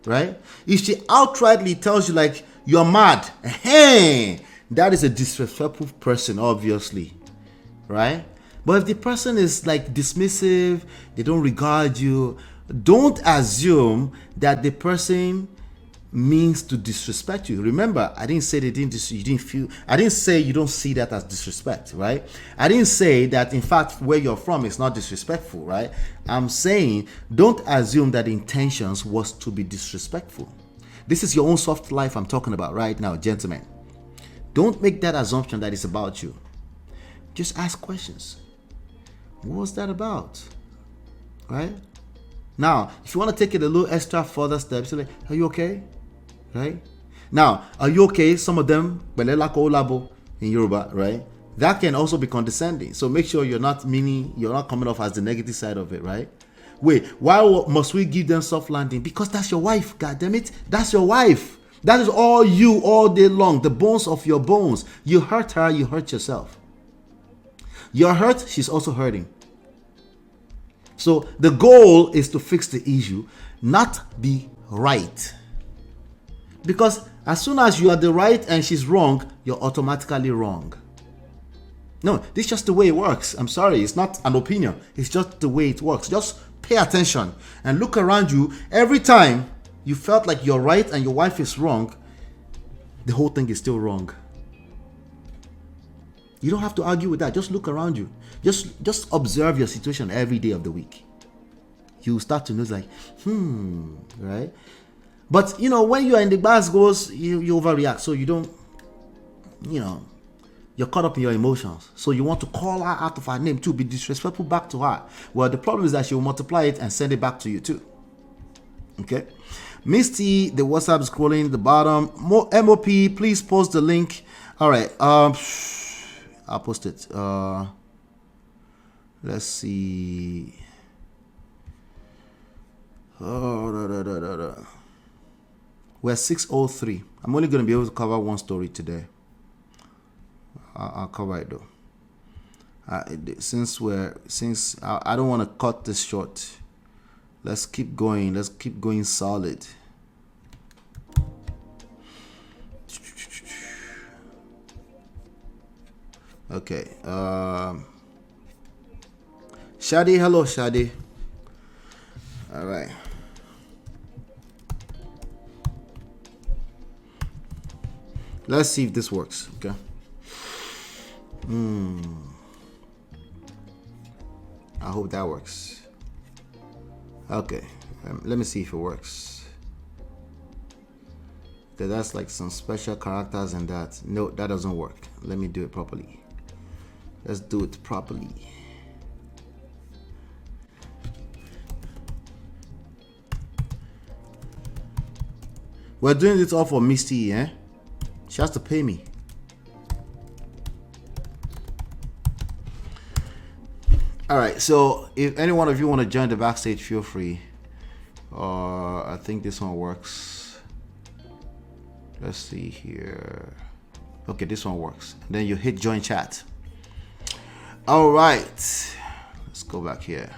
Speaker 1: Right? If she outrightly tells you like you're mad, hey, that is a disrespectful person, obviously. Right? But if the person is like dismissive, they don't regard you, don't assume that the person means to disrespect you. Remember, I didn't say I didn't say you don't see that as disrespect, right? I didn't say that in fact where you're from is not disrespectful, right? I'm saying don't assume that the intentions was to be disrespectful. This is your own soft life I'm talking about right now, gentlemen. Don't make that assumption that it's about you. Just ask questions. What was that about? Right? Now, if you want to take it a little extra further steps, like, are you okay? Right? Now, are you okay? Some of them, in Yoruba, right? That can also be condescending. So make sure you're not coming off as the negative side of it, right? Wait, why must we give them soft landing? Because that's your wife, God damn it. That's your wife. That is all you all day long, the bones of your bones. You hurt her, you hurt yourself. You're hurt, she's also hurting. So the goal is to fix the issue, not be right. Because as soon as you are the right and she's wrong, you're automatically wrong. No, this is just the way it works. I'm sorry, it's not an opinion. It's just the way it works. Just pay attention and look around you. Every time you felt like you're right and your wife is wrong, the whole thing is still wrong. You don't have to argue with that. Just look around you. Just observe your situation every day of the week. You start to notice like, right? But, when you are in the bars goes, you overreact. So you don't, you're caught up in your emotions. So you want to call her out of her name too, be disrespectful back to her. Well, the problem is that she will multiply it and send it back to you too. Okay? Misty, the WhatsApp scrolling at the bottom. More MOP, please post the link. All right. I'll post it. Let's see. We're 6:03. I'm only going to be able to cover one story today. I'll cover it though. Since I don't want to cut this short. Let's keep going. Let's keep going solid. Okay. Shadi, hello Shadi. All right. Let's see if this works. Okay. I hope that works. Okay. Let me see if it works. Okay, that's like some special characters and that. No, that doesn't work. Let me do it properly. Let's do it properly. We're doing this all for Misty, eh? She has to pay me. All right, so if any one of you want to join the backstage, feel free. I think this one works. Let's see here. Okay, this one works. Then you hit join chat. All right, let's go back here.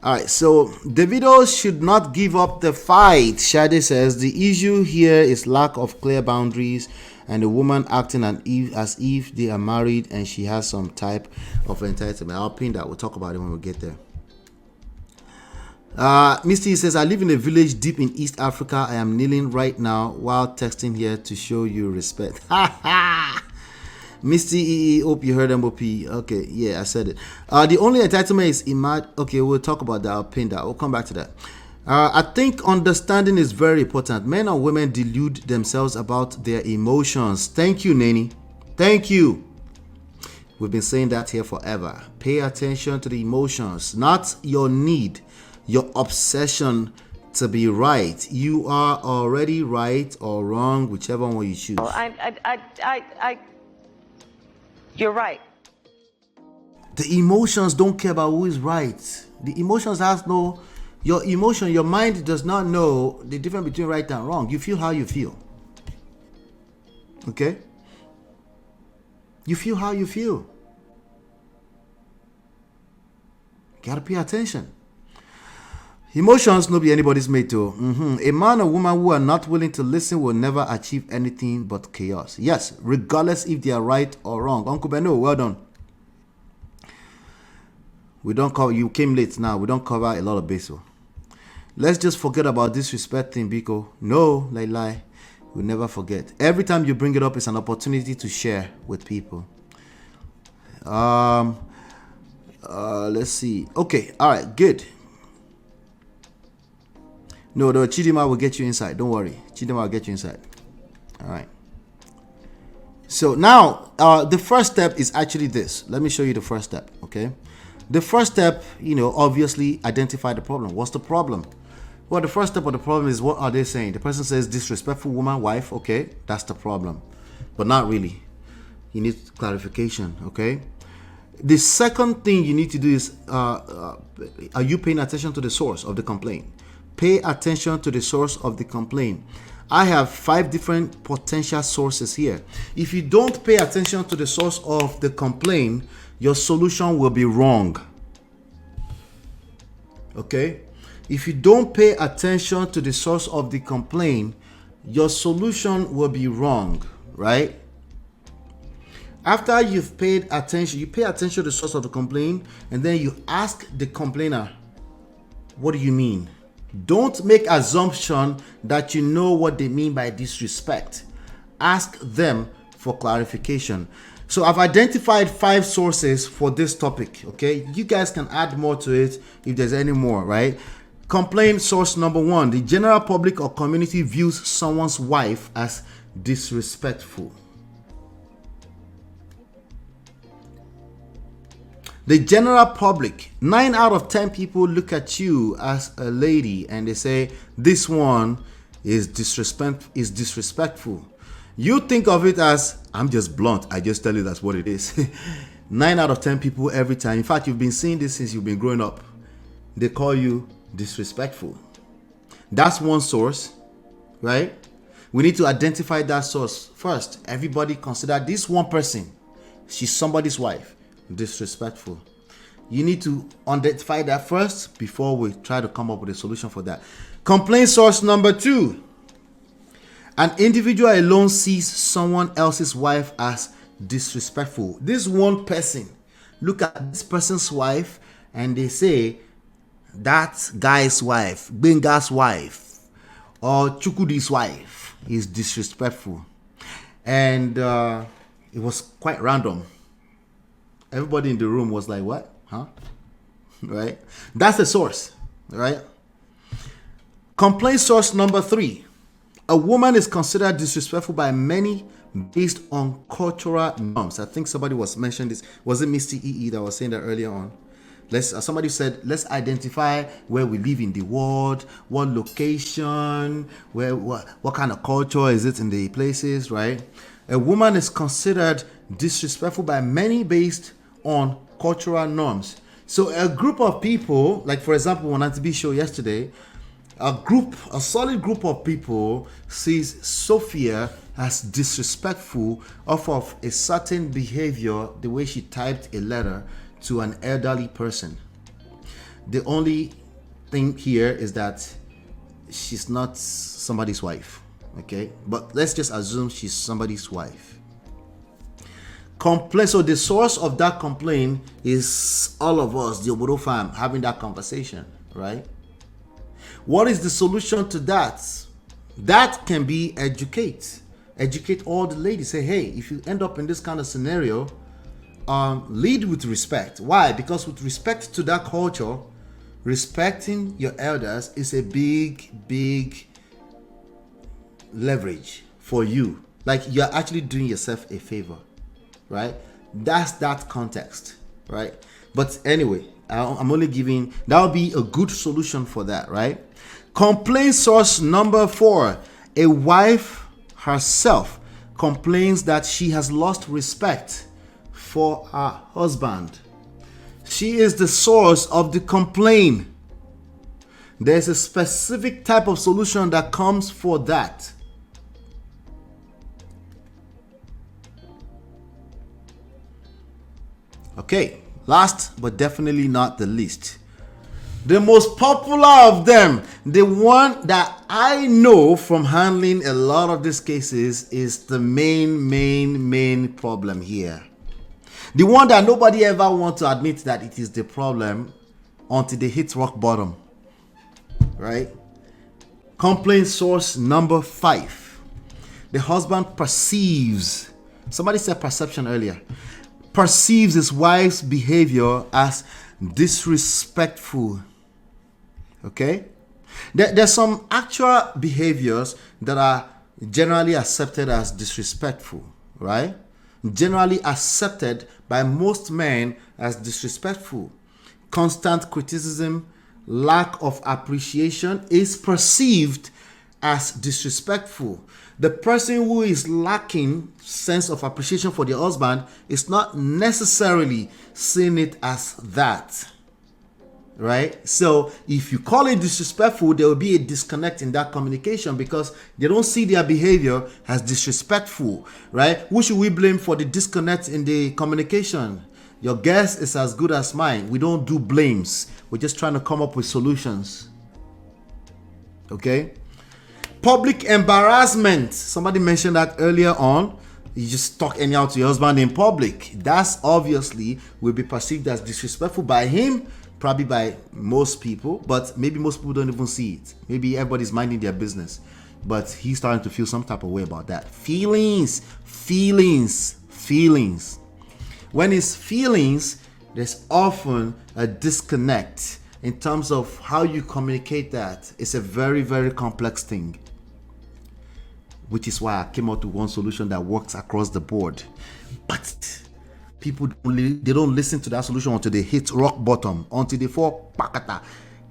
Speaker 1: All right, so Davido should not give up the fight. Shade says the issue here is lack of clear boundaries and the woman acting as if they are married and she has some type of entitlement. I'll pin that. We'll talk about it when we get there. Misty says, I live in a village deep in East Africa. I am kneeling right now while texting here to show you respect. Misty, hope you heard MOP. Okay, yeah, I said it. The only entitlement is okay, we'll talk about that. I'll pin that. We'll come back to that. I think understanding is very important. Men and women delude themselves about their emotions. Thank you, Nani. Thank you. We've been saying that here forever. Pay attention to the emotions, not your need, your obsession to be right. You are already right or wrong, whichever one you choose.
Speaker 3: You're right.
Speaker 1: The emotions don't care about who is right. The emotions has no... Your emotion, your mind does not know the difference between right and wrong. You feel how you feel. Okay? You feel how you feel. Gotta pay attention. Emotions no be anybody's mate too. A man or woman who are not willing to listen will never achieve anything but chaos. Yes, regardless if they are right or wrong. Uncle Beno, well done. We don't cover. You came late now. We don't cover a lot of bases. Let's just forget about disrespect thing, Biko. No, lie. We'll never forget. Every time you bring it up, it's an opportunity to share with people. Let's see. Okay, all right, good. No, Chidima will get you inside. Don't worry. Chidima will get you inside. All right. So now, the first step is actually this. Let me show you the first step, okay? The first step, obviously identify the problem. What's the problem? Well, the first step of the problem is, what are they saying? The person says disrespectful woman, wife. Okay, that's the problem. But not really. You need clarification, okay? The second thing you need to do is, are you paying attention to the source of the complaint? Pay attention to the source of the complaint. I have 5 different potential sources here. If you don't pay attention to the source of the complaint, your solution will be wrong. Okay? If you don't pay attention to the source of the complaint, your solution will be wrong, right? After you've paid attention, you pay attention to the source of the complaint, and then you ask the complainer, what do you mean? Don't make assumption that you know what they mean by disrespect. Ask them for clarification. So I've identified 5 sources for this topic, okay? You guys can add more to it if there's any more, right? Complaint source number 1, the general public or community views someone's wife as disrespectful. The general public, 9 out of 10 people look at you as a lady and they say, this one is disrespectful. You think of it as, I'm just blunt, I just tell you that's what it is. 9 out of 10 people every time. In fact, you've been seeing this since you've been growing up. They call you disrespectful. That's one source, right? We need to identify that source first. Everybody consider this one person, she's somebody's wife, disrespectful. You need to identify that first before we try to come up with a solution for that. Complaint source number 2. An individual alone sees someone else's wife as disrespectful. This one person look at this person's wife and they say, that guy's wife, Benga's wife, or Chukwudi's wife is disrespectful. And it was quite random. Everybody in the room was like, what? Huh? Right? That's the source, right? Complaint source number 3. A woman is considered disrespectful by many based on cultural norms. I think somebody was mentioning this. Was it Misty EE that was saying that earlier on? Somebody said, let's identify where we live in the world, what location, what kind of culture is it in the places, right? A woman is considered disrespectful by many based on cultural norms. So a group of people, like for example, on Auntie B show yesterday, a solid group of people sees Sophia as disrespectful off of a certain behavior, the way she typed a letter to an elderly person. The only thing here is that she's not somebody's wife, okay? But let's just assume she's somebody's wife. Complaint. So the source of that complaint is all of us, the Obodo fam, having that conversation, right? What is the solution to that? That can be educate all the ladies. Say, hey, if you end up in this kind of scenario, lead with respect. Why? Because with respect to that culture, respecting your elders is a big leverage for you. Like you're actually doing yourself a favor, right? That's that context, right? But anyway, I'm only giving, that would be a good solution for that, right? Complaint source number 4. A wife herself complains that she has lost respect for her husband. She is the source of the complaint. There's a specific type of solution that comes for that. Okay, last but definitely not the least, the most popular of them, the one that I know from handling a lot of these cases, is the main problem here. The one that nobody ever wants to admit that it is the problem until they hit rock bottom, right? Complaint source number 5. The husband perceives, somebody said perception earlier, perceives his wife's behavior as disrespectful. Okay? There's some actual behaviors that are generally accepted as disrespectful, right? Generally accepted by most men as disrespectful. Constant criticism, lack of appreciation is perceived as disrespectful. The person who is lacking sense of appreciation for their husband is not necessarily seeing it as that. right? So if you call it disrespectful, there will be a disconnect in that communication because they don't see their behavior as disrespectful, right? Who should we blame for the disconnect in the communication? Your guess is as good as mine. We don't do blames. We're just trying to come up with solutions. Okay? Public embarrassment. Somebody mentioned that earlier on. You just talk anyhow to your husband in public. That's obviously will be perceived as disrespectful by him, probably by most people, but maybe most people don't even see it. Maybe everybody's minding their business, but he's starting to feel some type of way about that. Feelings. When it's feelings, there's often a disconnect in terms of how you communicate that. It's a very, very complex thing, which is why I came out with one solution that works across the board. But people they don't listen to that solution until they hit rock bottom, until they fall pakata,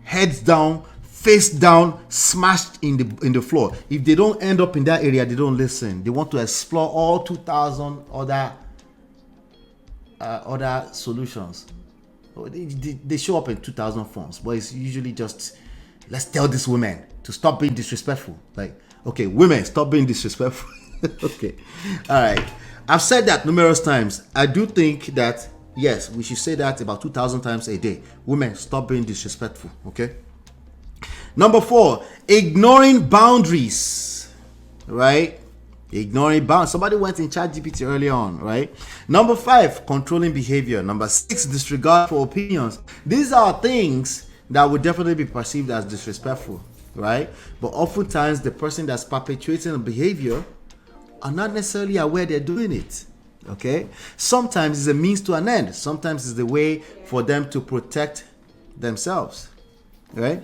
Speaker 1: heads down, face down, smashed in the floor. If they don't end up in that area, they don't listen. They want to explore all 2,000 other solutions. They show up in 2,000 forms, but it's usually just, let's tell these women to stop being disrespectful. Like, okay, women, stop being disrespectful. Okay, all right. I've said that numerous times. I do think that, yes, we should say that about 2,000 times a day. Women, stop being disrespectful, okay? Number 4, ignoring boundaries, right? Ignoring boundaries. Somebody went in ChatGPT earlier on, right? Number 5, controlling behavior. Number 6, disregard for opinions. These are things that would definitely be perceived as disrespectful, right? But oftentimes, the person that's perpetuating a behavior are not necessarily aware they're doing it, okay? Sometimes it's a means to an end. Sometimes it's the way for them to protect themselves, right?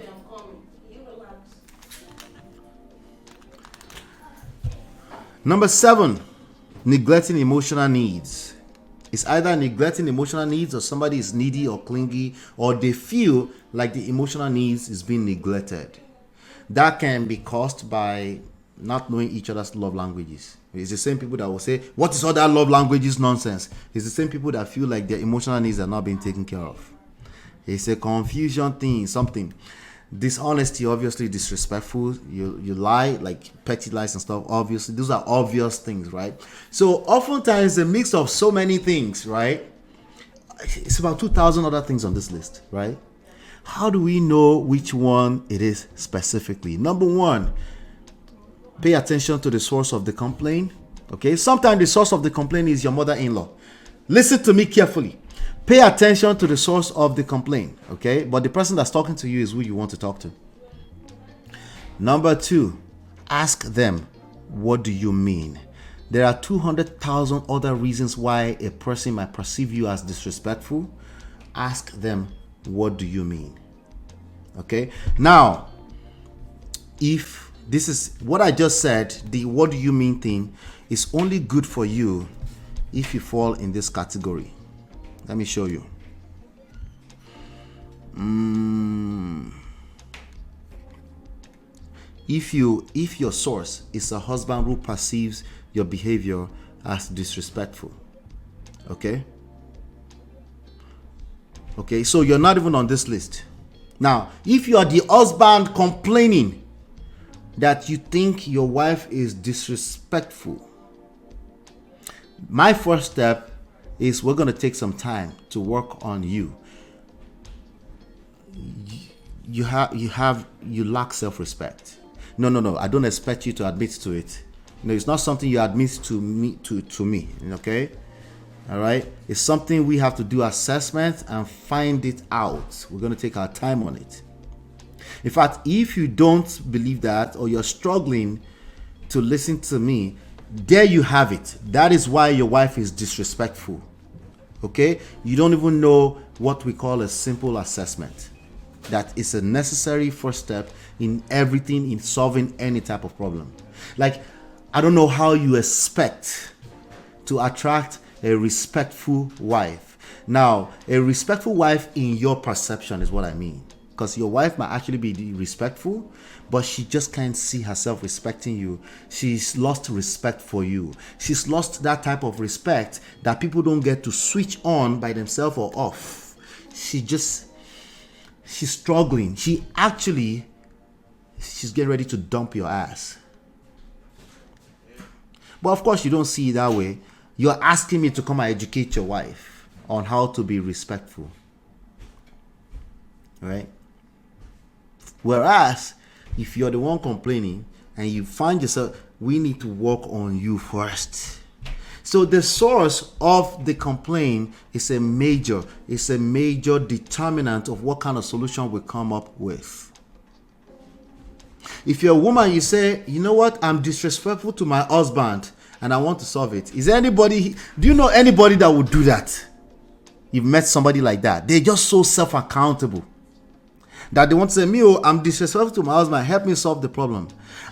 Speaker 1: Number 7, neglecting emotional needs. It's either neglecting emotional needs or somebody is needy or clingy or they feel like the emotional needs is being neglected. That can be caused by not knowing each other's love languages. It's the same people that will say, what is all that love languages nonsense? It's the same people that feel like their emotional needs are not being taken care of. It's a confusion thing, something. Dishonesty, obviously disrespectful. You lie, like petty lies and stuff. Obviously, those are obvious things, right? So oftentimes a mix of so many things, right? It's about 2,000 other things on this list, right? How do we know which one it is specifically? Number 1, pay attention to the source of the complaint. Okay, sometimes the source of the complaint is your mother-in-law. Listen to me carefully. Pay attention to the source of the complaint, okay? But the person that's talking to you is who you want to talk to. Number 2, ask them, what do you mean? There are 200,000 other reasons why a person might perceive you as disrespectful. Ask them, what do you mean? Okay? Now, if this is what I just said, the what do you mean thing is only good for you if you fall in this category. Let me show you. If your source is a husband who perceives your behavior as disrespectful, okay, so you're not even on this list. Now, if you are the husband complaining that you think your wife is disrespectful, my first step is we're going to take some time to work on you. You lack self-respect. No, I don't expect you to admit to it. No, it's not something you admit to me, okay? All right? It's something we have to do assessment and find it out. We're going to take our time on it. In fact, if you don't believe that or you're struggling to listen to me, there you have it. That is why your wife is disrespectful. Okay? You don't even know what we call a simple assessment. That is a necessary first step in everything, in solving any type of problem. Like, I don't know how you expect to attract a respectful wife. Now, a respectful wife in your perception is what I mean. Because your wife might actually be respectful, but she just can't see herself respecting you. She's lost respect for you. She's lost that type of respect that people don't get to switch on by themselves or off. She she's struggling. She's getting ready to dump your ass. But of course, you don't see it that way. You're asking me to come and educate your wife on how to be respectful. Right? Whereas, if you're the one complaining and you find yourself, we need to work on you first. So the source of the complaint is a major determinant of what kind of solution we come up with. If you're a woman, you say, you know what, I'm disrespectful to my husband and I want to solve it. Do you know anybody that would do that? You've met somebody like that. They're just so self-accountable that they want to say, I'm disrespectful to my husband, help me solve the problem.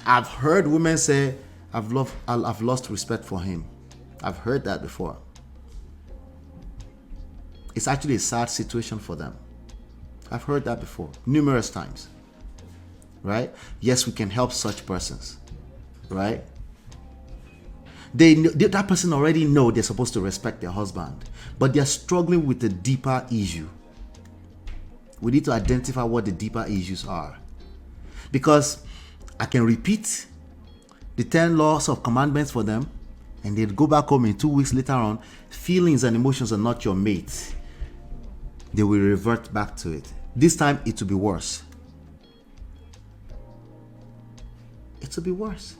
Speaker 1: I've heard women say, I've lost respect for him. I've heard that before. It's actually a sad situation for them. I've heard that before, numerous times. Right? Yes, we can help such persons. Right? That person already know they're supposed to respect their husband, but they're struggling with a deeper issue. We need to identify what the deeper issues are. Because I can repeat the 10 laws of commandments for them, and they'd go back home in 2 weeks later on, feelings and emotions are not your mate. They will revert back to it. This time it will be worse. It will be worse.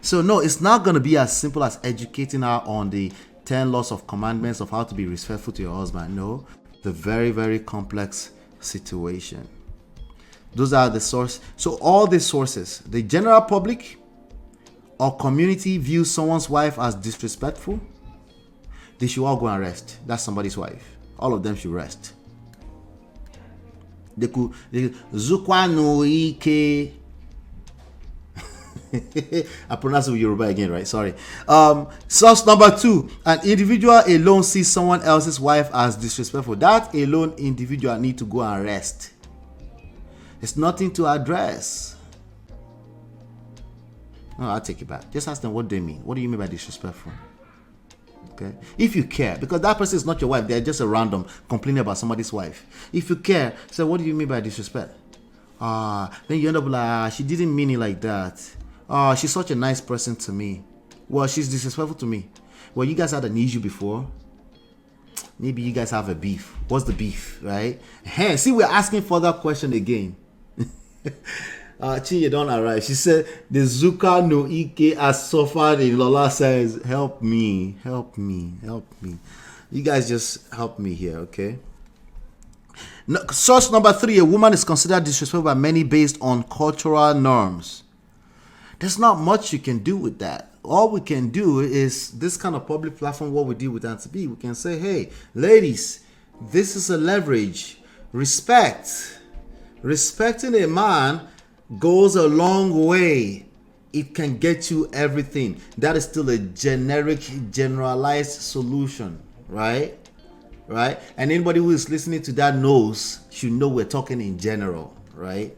Speaker 1: So no, it's not going to be as simple as educating her on the 10 laws of commandments of how to be respectful to your husband. No, the very, very complex situation. Those are the source. So all the sources, the general public or community views someone's wife as disrespectful, they should all go and rest. That's somebody's wife. All of them should rest. They could Zukwa no Ike. I pronounce it with Yoruba again, right? Sorry. Source number 2. An individual alone sees someone else's wife as disrespectful. That alone individual need to go and rest. It's nothing to address. No, I'll take it back. Just ask them what they mean. What do you mean by disrespectful? Okay. If you care, because that person is not your wife, they're just a random complaining about somebody's wife. If you care, say, what do you mean by disrespect? Then you end up like, she didn't mean it like that. She's such a nice person to me. Well, she's disrespectful to me. Well, you guys had an issue before. Maybe you guys have a beef. What's the beef, right? Hey, see, we're asking further question again. Chinye don't arrive. She said, the Zuka no Ike has suffered in Lola says, help me. You guys just help me here, okay? Source number 3, a woman is considered disrespectful by many based on cultural norms. There's not much you can do with that. All we can do is this kind of public platform, what we do with Auntie B, we can say, hey, ladies, this is a leverage. Respect. Respecting a man goes a long way. It can get you everything. That is still a generic, generalized solution, right? Right? And anybody who is listening to that should know we're talking in general, right?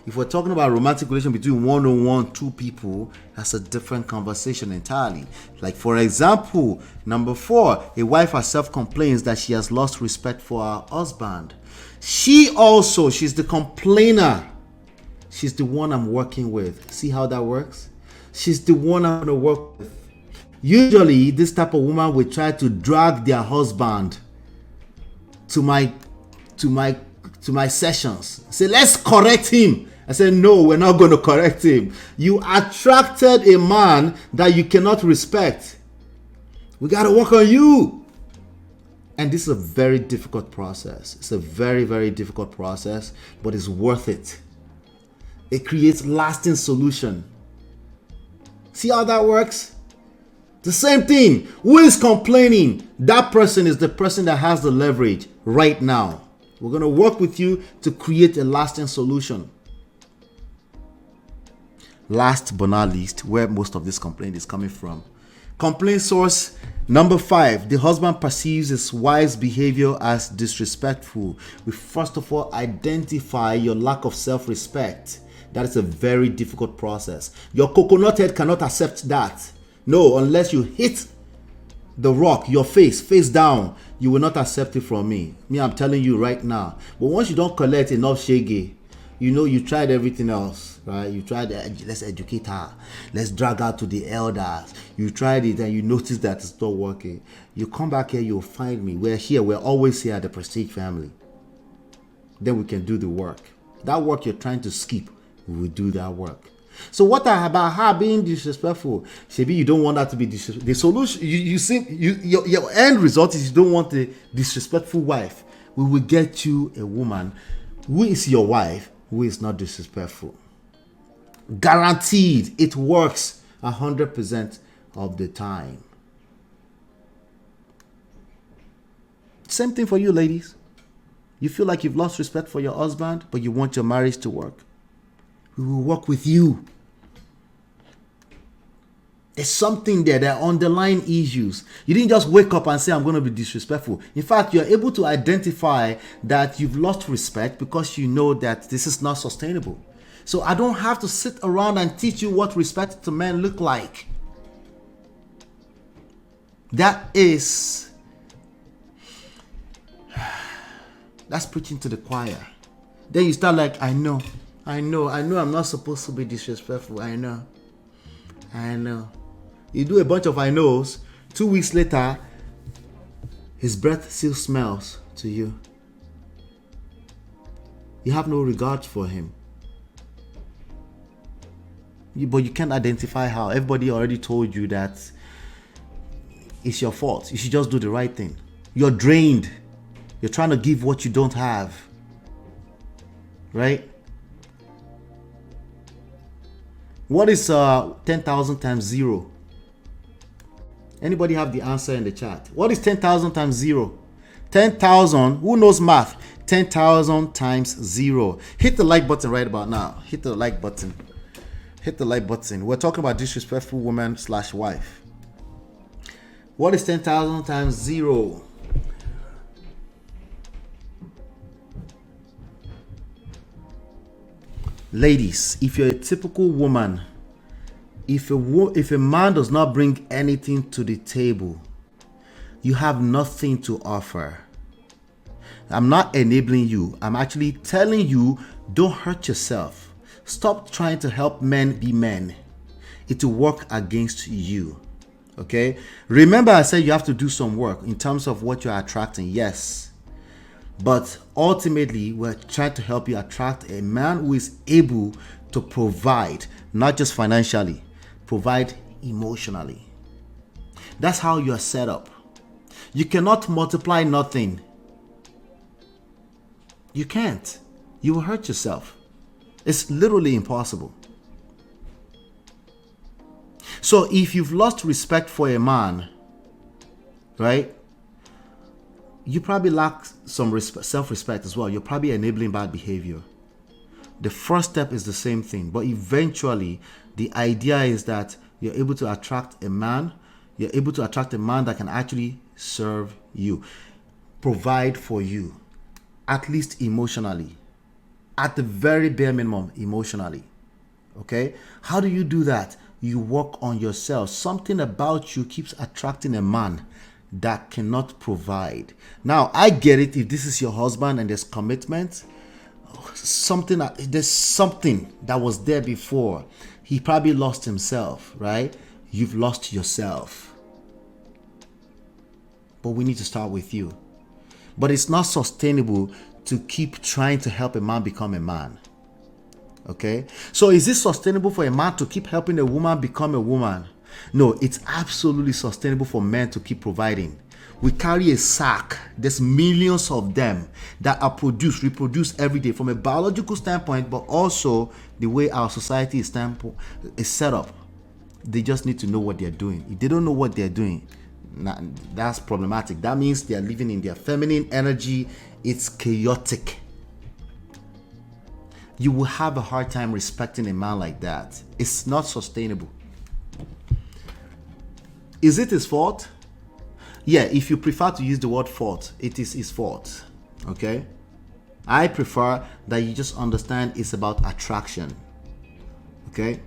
Speaker 1: If we're talking about romantic relation between one-on-one, two people, that's a different conversation entirely. Like, for example, number 4, a wife herself complains that she has lost respect for her husband. She's the complainer. She's the one I'm working with. See how that works? She's the one I'm going to work with. Usually, this type of woman will try to drag their husband to my sessions. Say, let's correct him. I said, no, we're not going to correct him. You attracted a man that you cannot respect. We got to work on you. And this is a very difficult process. It's a very, very difficult process, but it's worth it. It creates lasting solution. See how that works? The same thing. Who is complaining? That person is the person that has the leverage right now. We're going to work with you to create a lasting solution. Last but not least, where most of this complaint is coming from. Complaint source number 5. The husband perceives his wife's behavior as disrespectful. We first of all identify your lack of self-respect. That is a very difficult process. Your coconut head cannot accept that. No, unless you hit the rock, your face down, you will not accept it from me. Me, I'm telling you right now. But once you don't collect enough shege, you tried everything else, right? You tried, let's educate her, let's drag her to the elders. You tried it and you notice that it's not working. You come back here, you'll find me. We're always here at the Prestige family. Then we can do the work. That work you're trying to skip, we will do that work. So what about her being disrespectful? Maybe you don't want her to be disrespectful. The solution, your end result is you don't want a disrespectful wife. We will get you a woman who is your wife, who is not disrespectful. Guaranteed, it works 100% of the time. Same thing for you, ladies. You feel like you've lost respect for your husband, but you want your marriage to work. We will work with you. There's something there. There are underlying issues. You didn't just wake up and say, I'm going to be disrespectful. In fact, you're able to identify that you've lost respect because you know that this is not sustainable. So I don't have to sit around and teach you what respect to men look like. That's preaching to the choir. Then you start like, I know I'm not supposed to be disrespectful. I know. You do a bunch of I knows. 2 weeks later, his breath still smells to you. You have no regard for him. But you can't identify how. Everybody already told you that it's your fault. You should just do the right thing. You're drained. You're trying to give what you don't have. Right? What is 10,000 times 0? Anybody have the answer in the chat? What is 10,000 times 0? 10,000, who knows math? 10,000 times 0. Hit the like button right about now. Hit the like button. Hit the like button. We're talking about disrespectful woman / wife. What is 10,000 times 0? Ladies, if you're a typical woman, if a man does not bring anything to the table, you have nothing to offer. I'm not enabling you. I'm actually telling you, don't hurt yourself. Stop trying to help men be men. It will work against you. Okay? Remember, I said you have to do some work in terms of what you're attracting. Yes. But ultimately, we're trying to help you attract a man who is able to provide, not just financially, provide emotionally. That's how you are set up. You cannot multiply nothing. You can't. You will hurt yourself. It's literally impossible. So if you've lost respect for a man, right? You probably lack some self-respect as well. You're probably enabling bad behavior. The first step is the same thing, but eventually the idea is that you're able to attract a man. You're able to attract a man that can actually serve you, provide for you, at least emotionally, at the very bare minimum, emotionally. Okay? How do you do that? You work on yourself. Something about you keeps attracting a man that cannot provide. Now, I get it if this is your husband and there's commitment. There's something that was there before. He probably lost himself, right? You've lost yourself. But we need to start with you. But it's not sustainable to keep trying to help a man become a man. Okay? So is it sustainable for a man to keep helping a woman become a woman? No, it's absolutely sustainable for men to keep providing. We carry a sack. There's millions of them that are reproduced every day from a biological standpoint, but also the way our society is set up. They just need to know what they're doing. If they don't know what they're doing, that's problematic. That means they're living in their feminine energy. It's chaotic. You will have a hard time respecting a man like that. It's not sustainable. Is it his fault? Yeah, if you prefer to use the word fault, it is his fault. Okay? I prefer that you just understand it's about attraction. Okay?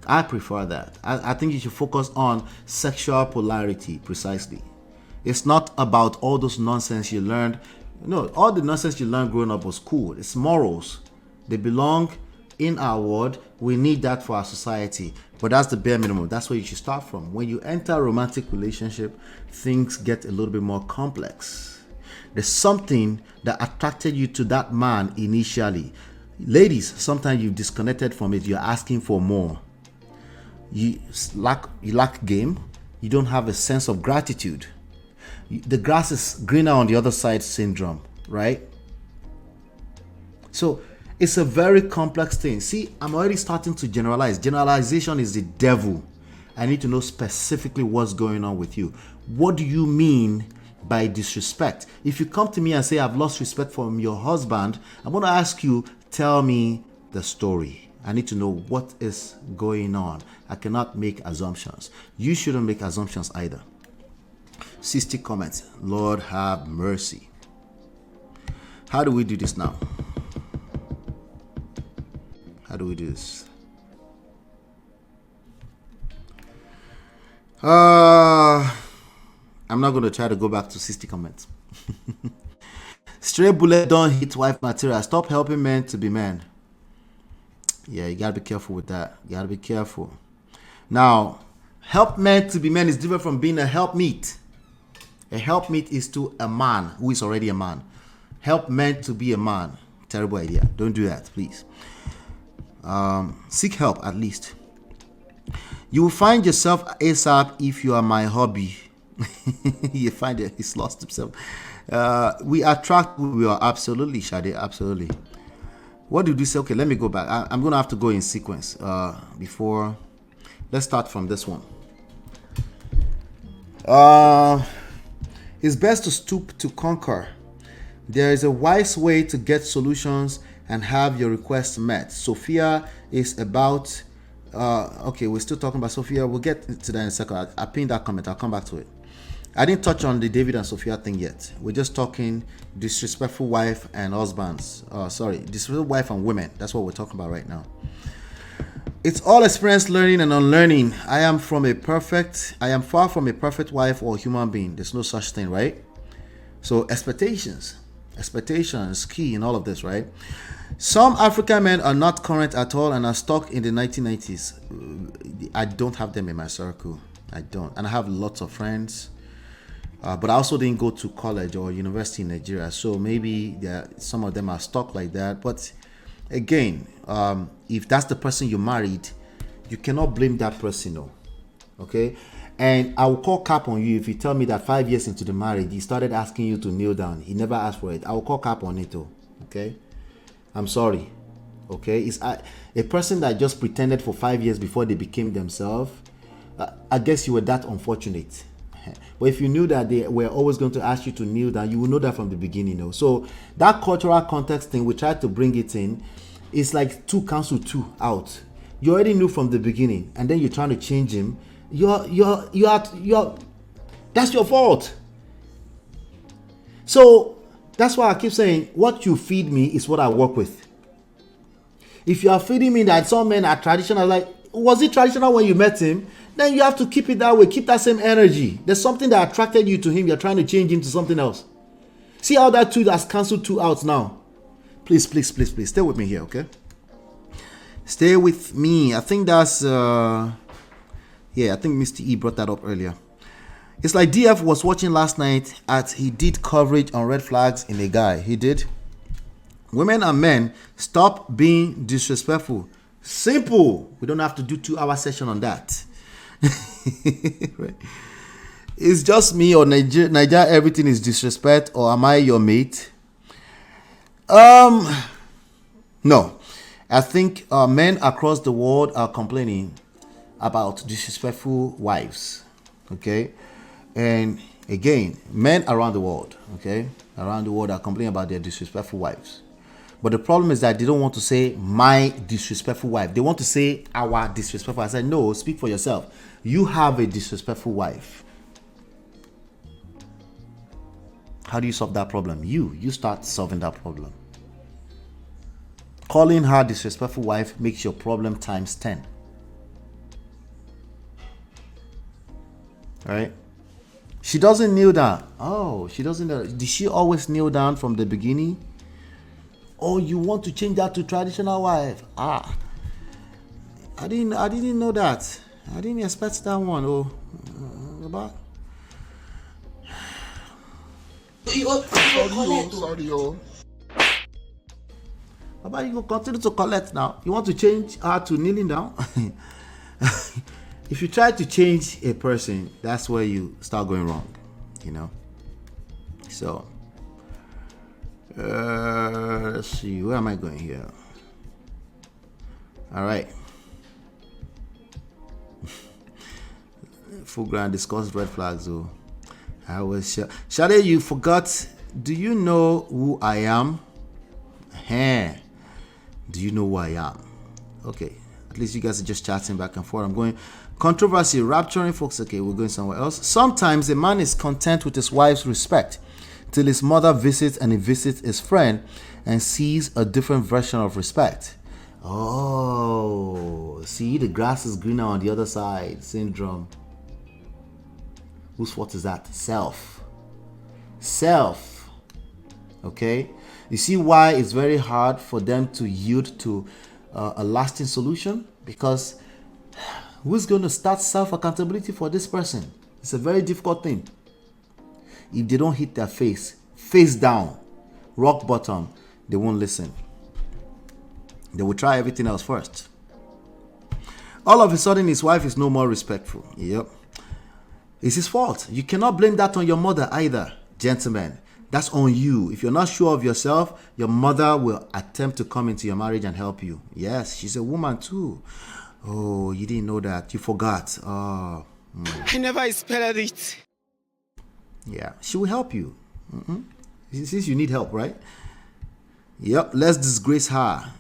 Speaker 1: I prefer that. I think you should focus on sexual polarity precisely. It's not about all those nonsense you learned. No, all the nonsense you learned growing up was cool. It's morals. They belong in our world. We need that for our society. But that's the bare minimum. That's where you should start from. When you enter a romantic relationship, things get a little bit more complex. There's something that attracted you to that man initially. Ladies, sometimes you've disconnected from it. You're asking for more. You lack game. You don't have a sense of gratitude. The grass is greener on the other side syndrome, right? So it's a very complex thing. See, I'm already starting to generalize. Generalization is the devil. I need to know specifically what's going on with you. What do you mean by disrespect? If you come to me and say, I've lost respect from your husband, I'm going to ask you, tell me the story. I need to know what is going on. I cannot make assumptions. You shouldn't make assumptions either. 60 comments. Lord have mercy. How do we do this now? How do we do this? I'm not going to try to go back to 60 comments. Stray bullet don't hit wife material. Stop helping men to be men. Yeah, you gotta be careful with that. You gotta be careful. Now, help men to be men is different from being a helpmeet. A helpmeet is to a man who is already a man. Help men to be a man. Terrible idea. Don't do that, please. Seek help at least. You will find yourself ASAP if you are my hobby. You find it. He's lost himself. We attract who we are. Absolutely, Shade. Absolutely. What did we say? Okay, let me go back. I'm going to have to go in sequence before. Let's start from this one. It's best to stoop to conquer. There is a wise way to get solutions and have your requests met. Sophia is about... okay, we're still talking about Sophia. We'll get to that in a second. I pinned that comment. I'll come back to it. I didn't touch on the David and Sophia thing yet. We're just talking disrespectful wife and husbands. Disrespectful wife and women. That's what we're talking about right now. It's all experience, learning and unlearning. I am far from a perfect wife or human being. There's no such thing, right? So expectations is key in all of this, right? Some African men are not current at all and are stuck in the 1990s. I don't have them in my circle. I don't. And I have lots of friends. But I also didn't go to college or university in Nigeria, so maybe some of them are stuck like that. But again, if that's the person you married, you cannot blame that person, no. Okay? And I will call cap on you if you tell me that 5 years into the marriage, he started asking you to kneel down. He never asked for it. I will call cap on it, though. Okay? I'm sorry. Okay? It's a person that just pretended for 5 years before they became themselves. I guess you were that unfortunate. But if you knew that they were always going to ask you to kneel down, you would know that from the beginning. You know? So that cultural context thing, we tried to bring it in. It's like 2 cancel 2 out. You already knew from the beginning, and then you're trying to change him. You're that's your fault. So that's why I keep saying, what you feed me is what I work with. If you are feeding me that some men are traditional, like, was it traditional when you met him? Then you have to keep it that way. Keep that same energy. There's something that attracted you to him. You're trying to change him to something else. See how that 2 has cancelled 2 out now. Please, please, please, please. Stay with me here, okay? Stay with me. I think that's... I think Mr. E brought that up earlier. It's like DF was watching last night he did coverage on red flags in a guy. He did. Women and men, stop being disrespectful. Simple. We don't have to do 2-hour session on that. Right. It's just me or Niger everything is disrespect, or am I your mate? No. I think men across the world are complaining about disrespectful wives. Okay? And again, men around the world, okay? Around the world are complaining about their disrespectful wives. But the problem is that they don't want to say my disrespectful wife. They want to say our disrespectful. I said, no, speak for yourself. You have a disrespectful wife. How do you solve that problem? You start solving that problem. Calling her disrespectful wife makes your problem times 10. All right? She doesn't kneel down. Oh, she doesn't kneel. Did she always kneel down from the beginning? Oh, you want to change that to traditional wife? Ah, I didn't know that. I didn't expect that one. Oh, about.
Speaker 4: Sorry, yo.
Speaker 1: Baba, you go continue to collect now. You want to change her to kneeling down? If you try to change a person, that's where you start going wrong, you know. So, let's see, where am I going here? All right. Full ground discussed red flags. Oh, I was Shade, you forgot. Do you know who I am? Hey, do you know who I am? Okay, at least you guys are just chatting back and forth. I'm going controversy, rapturing folks. Okay, we're going somewhere else. Sometimes a man is content with his wife's respect till his mother visits and he visits his friend and sees a different version of respect. Oh, see, the grass is greener on the other side syndrome. Whose fault is that? Self. Okay, you see why it's very hard for them to yield to a lasting solution? Because who's going to start self-accountability for this person? It's a very difficult thing. If they don't hit their face down, rock bottom, they won't listen. They will try everything else first. All of a sudden, his wife is no more respectful. Yep. It's his fault. You cannot blame that on your mother either, gentlemen. That's on you. If you're not sure of yourself, your mother will attempt to come into your marriage and help you. Yes, she's a woman too. Oh, you didn't know that. You forgot. Oh.
Speaker 4: I never expected it.
Speaker 1: Yeah, she will help you. Since you need help, right? Yep, let's disgrace her.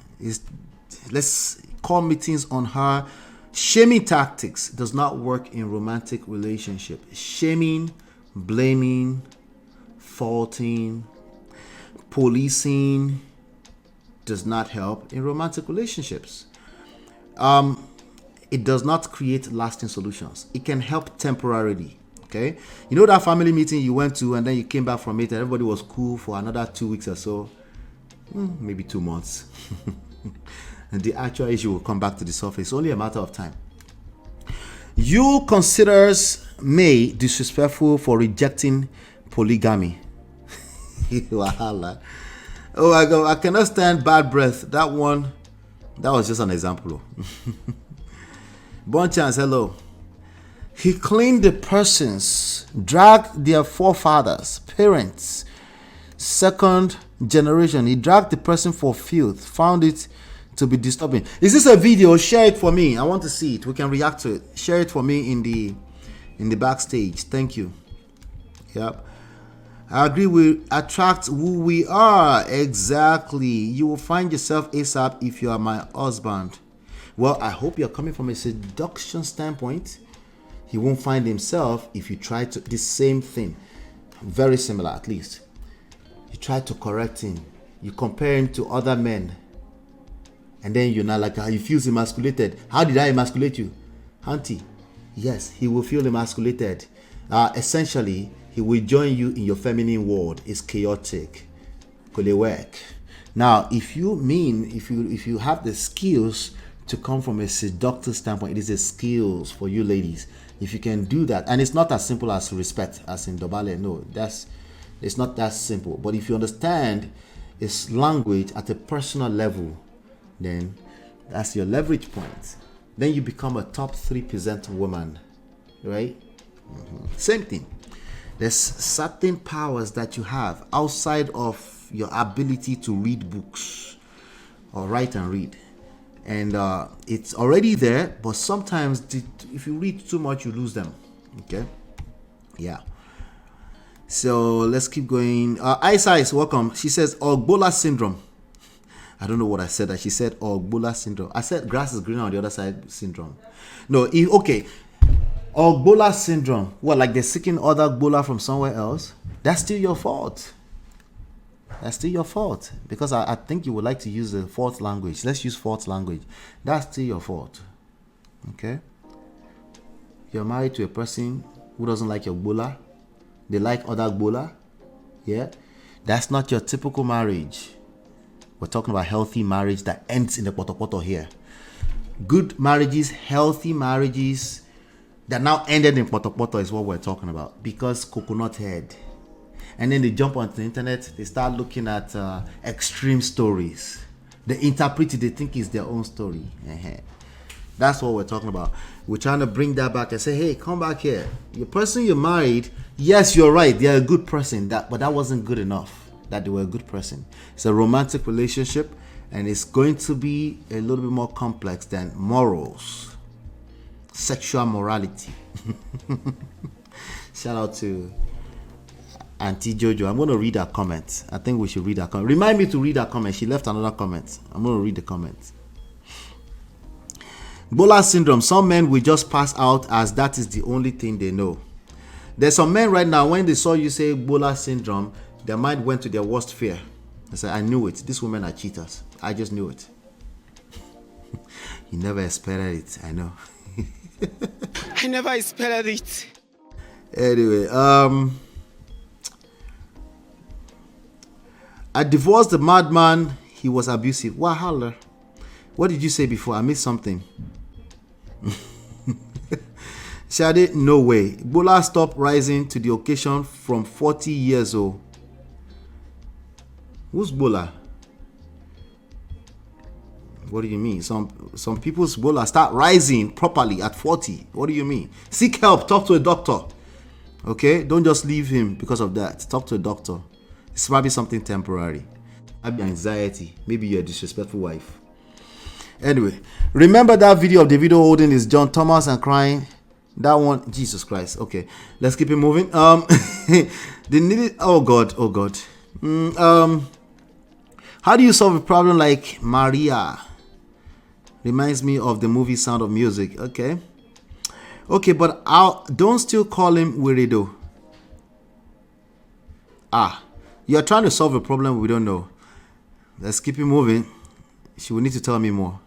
Speaker 1: Let's call meetings on her. Shaming tactics does not work in romantic relationship. Shaming, blaming, faulting, policing does not help in romantic relationships. It does not create lasting solutions. It can help temporarily. Okay, you know that family meeting you went to and then you came back from it and everybody was cool for another 2 weeks or so, maybe 2 months. And the actual issue will come back to the surface. It's only a matter of time. You considers May disrespectful for rejecting polygamy. Oh my God, I cannot stand bad breath. That was just an example. Bon chance, hello. He cleaned the persons, dragged their forefathers, parents, second generation. He dragged the person for filth, found it to be disturbing. Is this a video? Share it for me. I want to see it. We can react to it. Share it for me in the backstage. Thank you. Yep. I agree. We attract who we are. Exactly. You will find yourself ASAP if you are my husband. Well, I hope you're coming from a seduction standpoint. He won't find himself if you try to the same thing. Very similar, at least. You try to correct him. You compare him to other men. And then you're not like, he feels emasculated. How did I emasculate you? Auntie, yes, he will feel emasculated. Essentially, he will join you in your feminine world. It's chaotic. Could it work? Now, if you have the skills to come from a seductive standpoint, it is a skills for you ladies. If you can do that, and it's not as simple as respect, as in Dobale. No, it's not that simple. But if you understand its language at a personal level, then that's your leverage point. Then you become a top 3% woman, right? Same thing. There's certain powers that you have outside of your ability to read books or write and read. And it's already there, but sometimes if you read too much, you lose them. Okay? Yeah. So let's keep going. Ice, welcome. She says, Ogbola syndrome. I don't know what I said. She said Ogbola syndrome. I said grass is greener on the other side syndrome. No, okay. Ogbola syndrome. What, like they're seeking other Gbola from somewhere else? That's still your fault. That's still your fault. Because I think you would like to use the fourth language. Let's use fourth language. That's still your fault. Okay? You're married to a person who doesn't like your Gbola. They like other gbola. Yeah. That's not your typical marriage. We're talking about healthy marriage that ends in the poto here. Good marriages, healthy marriages that now ended in poto is what we're talking about. Because coconut head. And then they jump onto the internet. They start looking at extreme stories. They interpret it. They think it's their own story. That's what we're talking about. We're trying to bring that back and say, hey, come back here. Your person you married, yes, you're right. They're a good person. But that wasn't good enough that they were a good person. It's a romantic relationship, and it's going to be a little bit more complex than morals, sexual morality. Shout out to Auntie Jojo. I'm going to read her comment. I think we should read her comment. Remind me to read her comment. She left another comment. I'm going to read the comment. Bola syndrome. Some men will just pass out as that is the only thing they know. There's some men right now, when they saw you say Bola syndrome, their mind went to their worst fear. They said, I knew it. These women are cheaters. I just knew it. You never expected it. I know.
Speaker 4: I never expected it.
Speaker 1: Anyway, I divorced the madman. He was abusive. Wahala. What did you say before? I missed something. Shade, no way. Bola stopped rising to the occasion from 40 years old. Who's Bola? What do you mean? Some people's Bola start rising properly at 40. What do you mean? Seek help. Talk to a doctor. Okay? Don't just leave him because of that. Talk to a doctor. It's probably something temporary. Maybe anxiety. Maybe you're a disrespectful wife. Anyway, remember that video of Davido holding his John Thomas and crying? That one, Jesus Christ. Okay, let's keep it moving. They needed. Oh God. How do you solve a problem like Maria? Reminds me of the movie Sound of Music. Okay, but don't still call him Wirido. You're trying to solve a problem we don't know. Let's keep it moving. She will need to tell me more.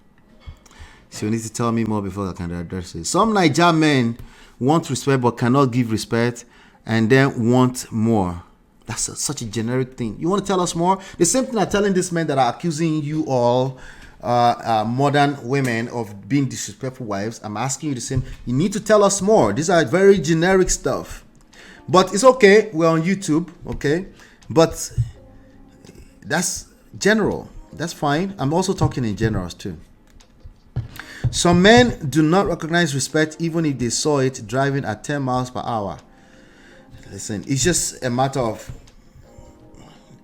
Speaker 1: She will need to tell me more before I can address it. Some Niger men want respect but cannot give respect and then want more. That's such a generic thing. You want to tell us more? The same thing I'm telling these men that are accusing you all, modern women, of being disrespectful wives. I'm asking you the same. You need to tell us more. These are very generic stuff. But it's okay. We're on YouTube, okay? But that's general. That's fine. I'm also talking in generals too. Some men do not recognize respect even if they saw it driving at 10 miles per hour. Listen, it's just a matter of,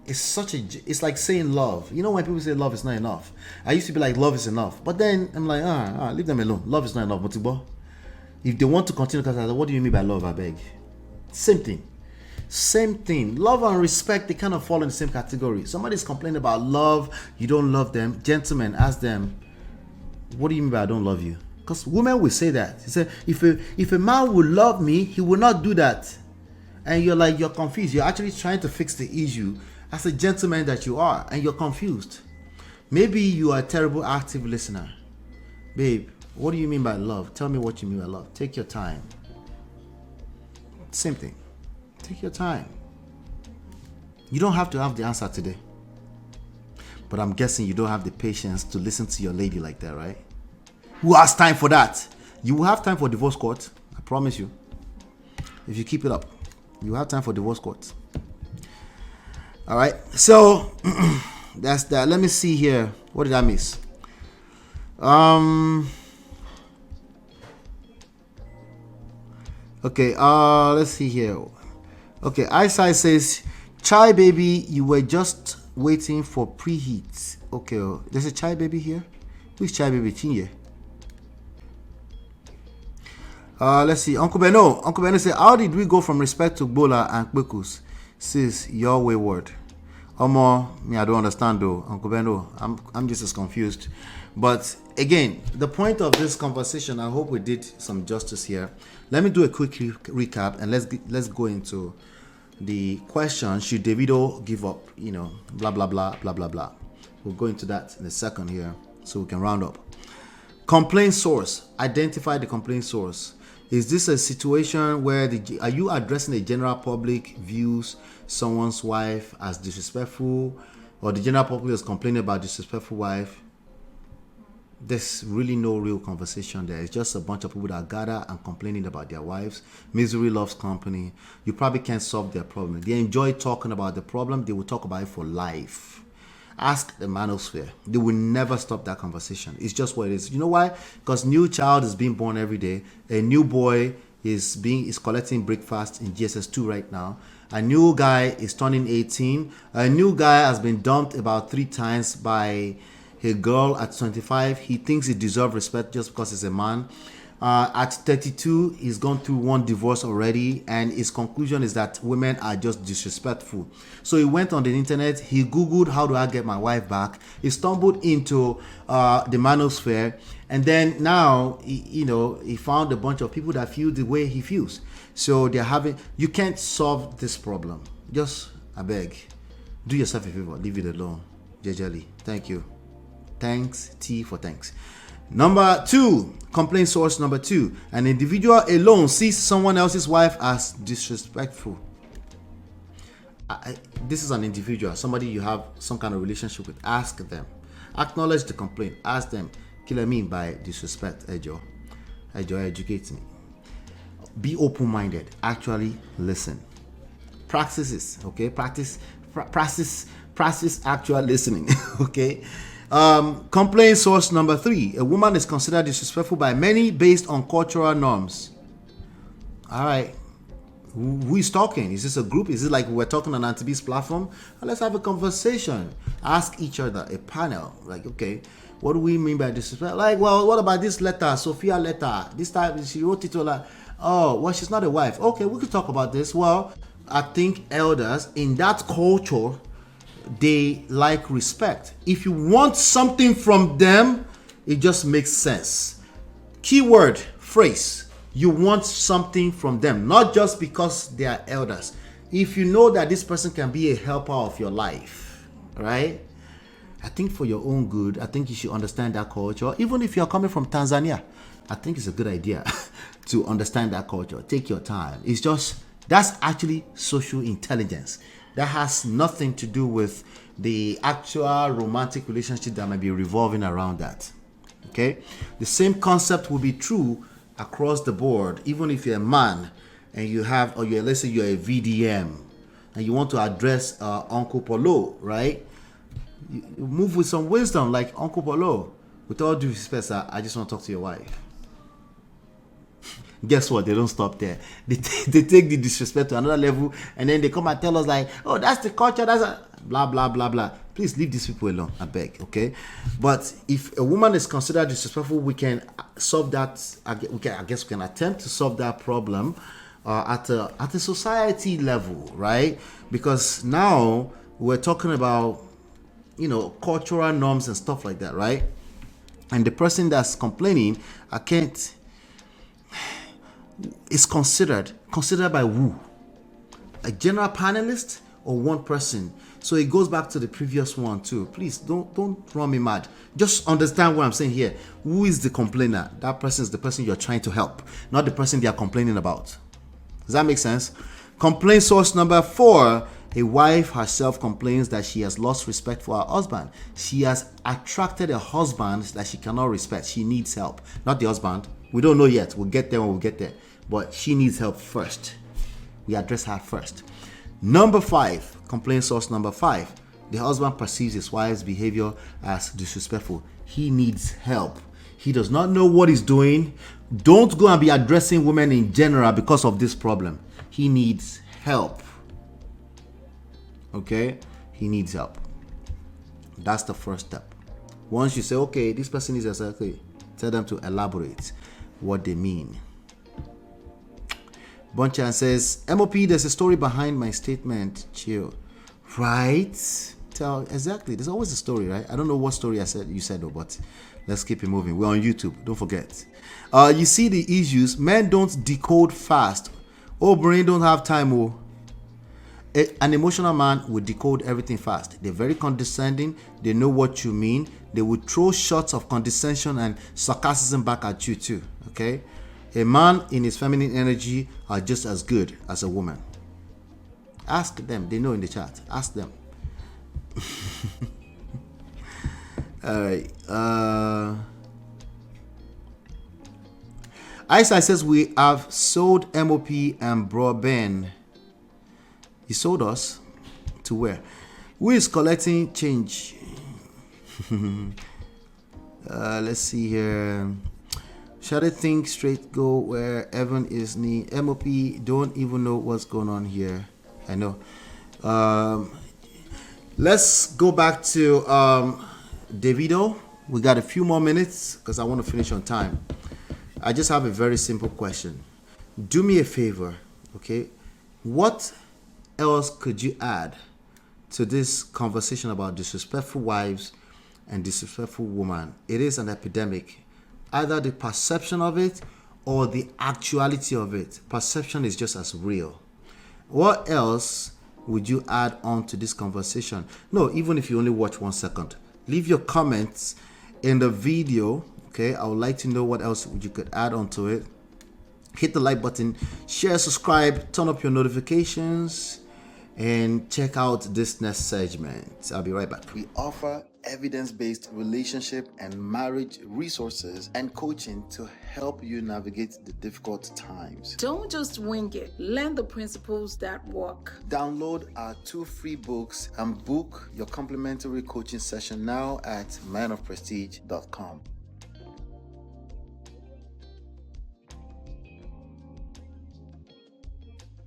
Speaker 1: it's like saying love. You know, when people say love is not enough, I used to be like, love is enough. But then I'm like, leave them alone. Love is not enough. Motibo. If they want to continue, what do you mean by love? I beg. Same thing. Love and respect, they kind of fall in the same category. Somebody's complaining about love, you don't love them. Gentlemen, ask them, what do you mean by I don't love you? Because women will say that. They say, if a man would love me, he will not do that. And you're confused. You're actually trying to fix the issue as a gentleman that you are, and you're confused. Maybe you are a terrible active listener. Babe, what do you mean by love? Tell me what you mean by love. Take your time. Same thing. Take your time. You don't have to have the answer today. But I'm guessing you don't have the patience to listen to your lady like that, right? Who has time for that? You will have time for divorce court. I promise you. If you keep it up, you have time for divorce court. All right. So that's that. Let me see here. What did I miss? Okay. Let's see here. Okay. Eyesight says, "Chai baby, you were just waiting for preheat." Okay. There's a chai baby here. Which chai baby? Chinye. Let's see. Uncle Beno said, how did we go from respect to Bola and Kwekus? Sis, you're wayward. Me, I don't understand though. Uncle Beno, I'm just as confused. But again, the point of this conversation, I hope we did some justice here. Let me do a quick recap and let's go into the question, should Davido give up? Blah, blah, blah, blah, blah, blah. We'll go into that in a second here so we can round up. Complaint source. Identify the complaint source. Is this a situation where are you addressing the general public views someone's wife as disrespectful, or the general public is complaining about disrespectful wife? There's really no real conversation there. It's just a bunch of people that gather and complaining about their wives. Misery loves company. You probably can't solve their problem. They enjoy talking about the problem. They will talk about it for life. Ask the manosphere. They will never stop that conversation. It's just what it is. You know why? Because new child is being born every day. A new boy is collecting breakfast in GSS2 right now. A new guy is turning 18. A new guy has been dumped about 3 times by a girl at 25. He thinks he deserves respect just because he's a man. At 32, he's gone through 1 divorce already, and his conclusion is that women are just disrespectful. So he went on the internet, he Googled, how do I get my wife back? He stumbled into the manosphere, and then now, he found a bunch of people that feel the way he feels. So you can't solve this problem. Just, I beg, do yourself a favor, leave it alone. Jejely, thank you. Thanks, T for thanks. Number 2, complaint source number 2. An individual alone sees someone else's wife as disrespectful. This is an individual, somebody you have some kind of relationship with. Ask them. Acknowledge the complaint. Ask them, kill I mean by disrespect, Ejo, educate me. Be open-minded. Actually listen. Practices, okay? Practice actual listening, okay? Complaint source number 3. A woman is considered disrespectful by many based on cultural norms. All right. Who is talking? Is this a group? Is it like we're talking on Antibe's platform? Let's have a conversation. Ask each other, a panel. Like, okay, what do we mean by disrespect? Like, well, what about this letter, Sophia letter? This time she wrote it to like, oh, well, she's not a wife. Okay, we could talk about this. Well, I think elders in that culture, they like respect. If you want something from them, it just makes sense. Keyword, phrase. You want something from them, not just because they are elders. If you know that this person can be a helper of your life, right? I think for your own good, I think you should understand that culture. Even if you're coming from Tanzania, I think it's a good idea to understand that culture. Take your time. That's actually social intelligence. That has nothing to do with the actual romantic relationship that might be revolving around that. Okay? The same concept will be true across the board. Even if you're a man and let's say you're a VDM and you want to address Uncle Polo, right? You move with some wisdom, like, Uncle Polo, with all due respect, sir, I just want to talk to your wife. Guess what? They don't stop there. They take the disrespect to another level, and then they come and tell us like, oh, that's the culture, blah, blah, blah, blah. Please leave these people alone, I beg, okay? But if a woman is considered disrespectful, we can solve that. I guess we can attempt to solve that problem at a society level, right? Because now we're talking about, cultural norms and stuff like that, right? And the person that's complaining, is considered by who? A general panelist or one person? So it goes back to the previous one too. Please don't run me mad. Just understand what I'm saying here. Who is the complainer? That person is the person you're trying to help, not the person they are complaining about. Does that make sense? Complaint source number 4. A wife herself complains that she has lost respect for her husband. She has attracted a husband that she cannot respect. She needs help. Not the husband. We don't know yet. We'll get there when we get there. But she needs help first. We address her first. Number 5, complaint source number 5. The husband perceives his wife's behavior as disrespectful. He needs help. He does not know what he's doing. Don't go and be addressing women in general because of this problem. He needs help. Okay? He needs help. That's the first step. Once you say, okay, this person is exactly, tell them to elaborate what they mean. Bonchan says, MOP, there's a story behind my statement. Chill. Right? Exactly. There's always a story, right? I don't know what story you said though, but let's keep it moving. We're on YouTube. Don't forget. You see the issues. Men don't decode fast. Oh, brain don't have time. Oh. An emotional man will decode everything fast. They're very condescending. They know what you mean. They will throw shots of condescension and sarcasm back at you too. Okay? A man in his feminine energy are just as good as a woman. Ask them. They know in the chat. Ask them. All right. Eyesight says we have sold MOP and broadband. He sold us to where? Who is collecting change? Let's see here. Shall I think straight go where Evan is knee? MOP don't even know what's going on here. I know. Let's go back to Davido. We got a few more minutes because I want to finish on time. I just have a very simple question. Do me a favor, okay? What else could you add to this conversation about disrespectful wives and disrespectful women? It is an epidemic. Either the perception of it or the actuality of it. Perception is just as real. What else would you add on to this conversation? No, even if you only watch 1 second. Leave your comments in the video. Okay, I would like to know what else you could add on to it. Hit the like button, share, subscribe, turn up your notifications, and check out this next segment. I'll be right back. We offer evidence-based relationship and marriage resources and coaching to help you navigate the difficult times.
Speaker 5: Don't just wing it. Learn the principles that work.
Speaker 1: Download our 2 free books and book your complimentary coaching session now at manofprestige.com.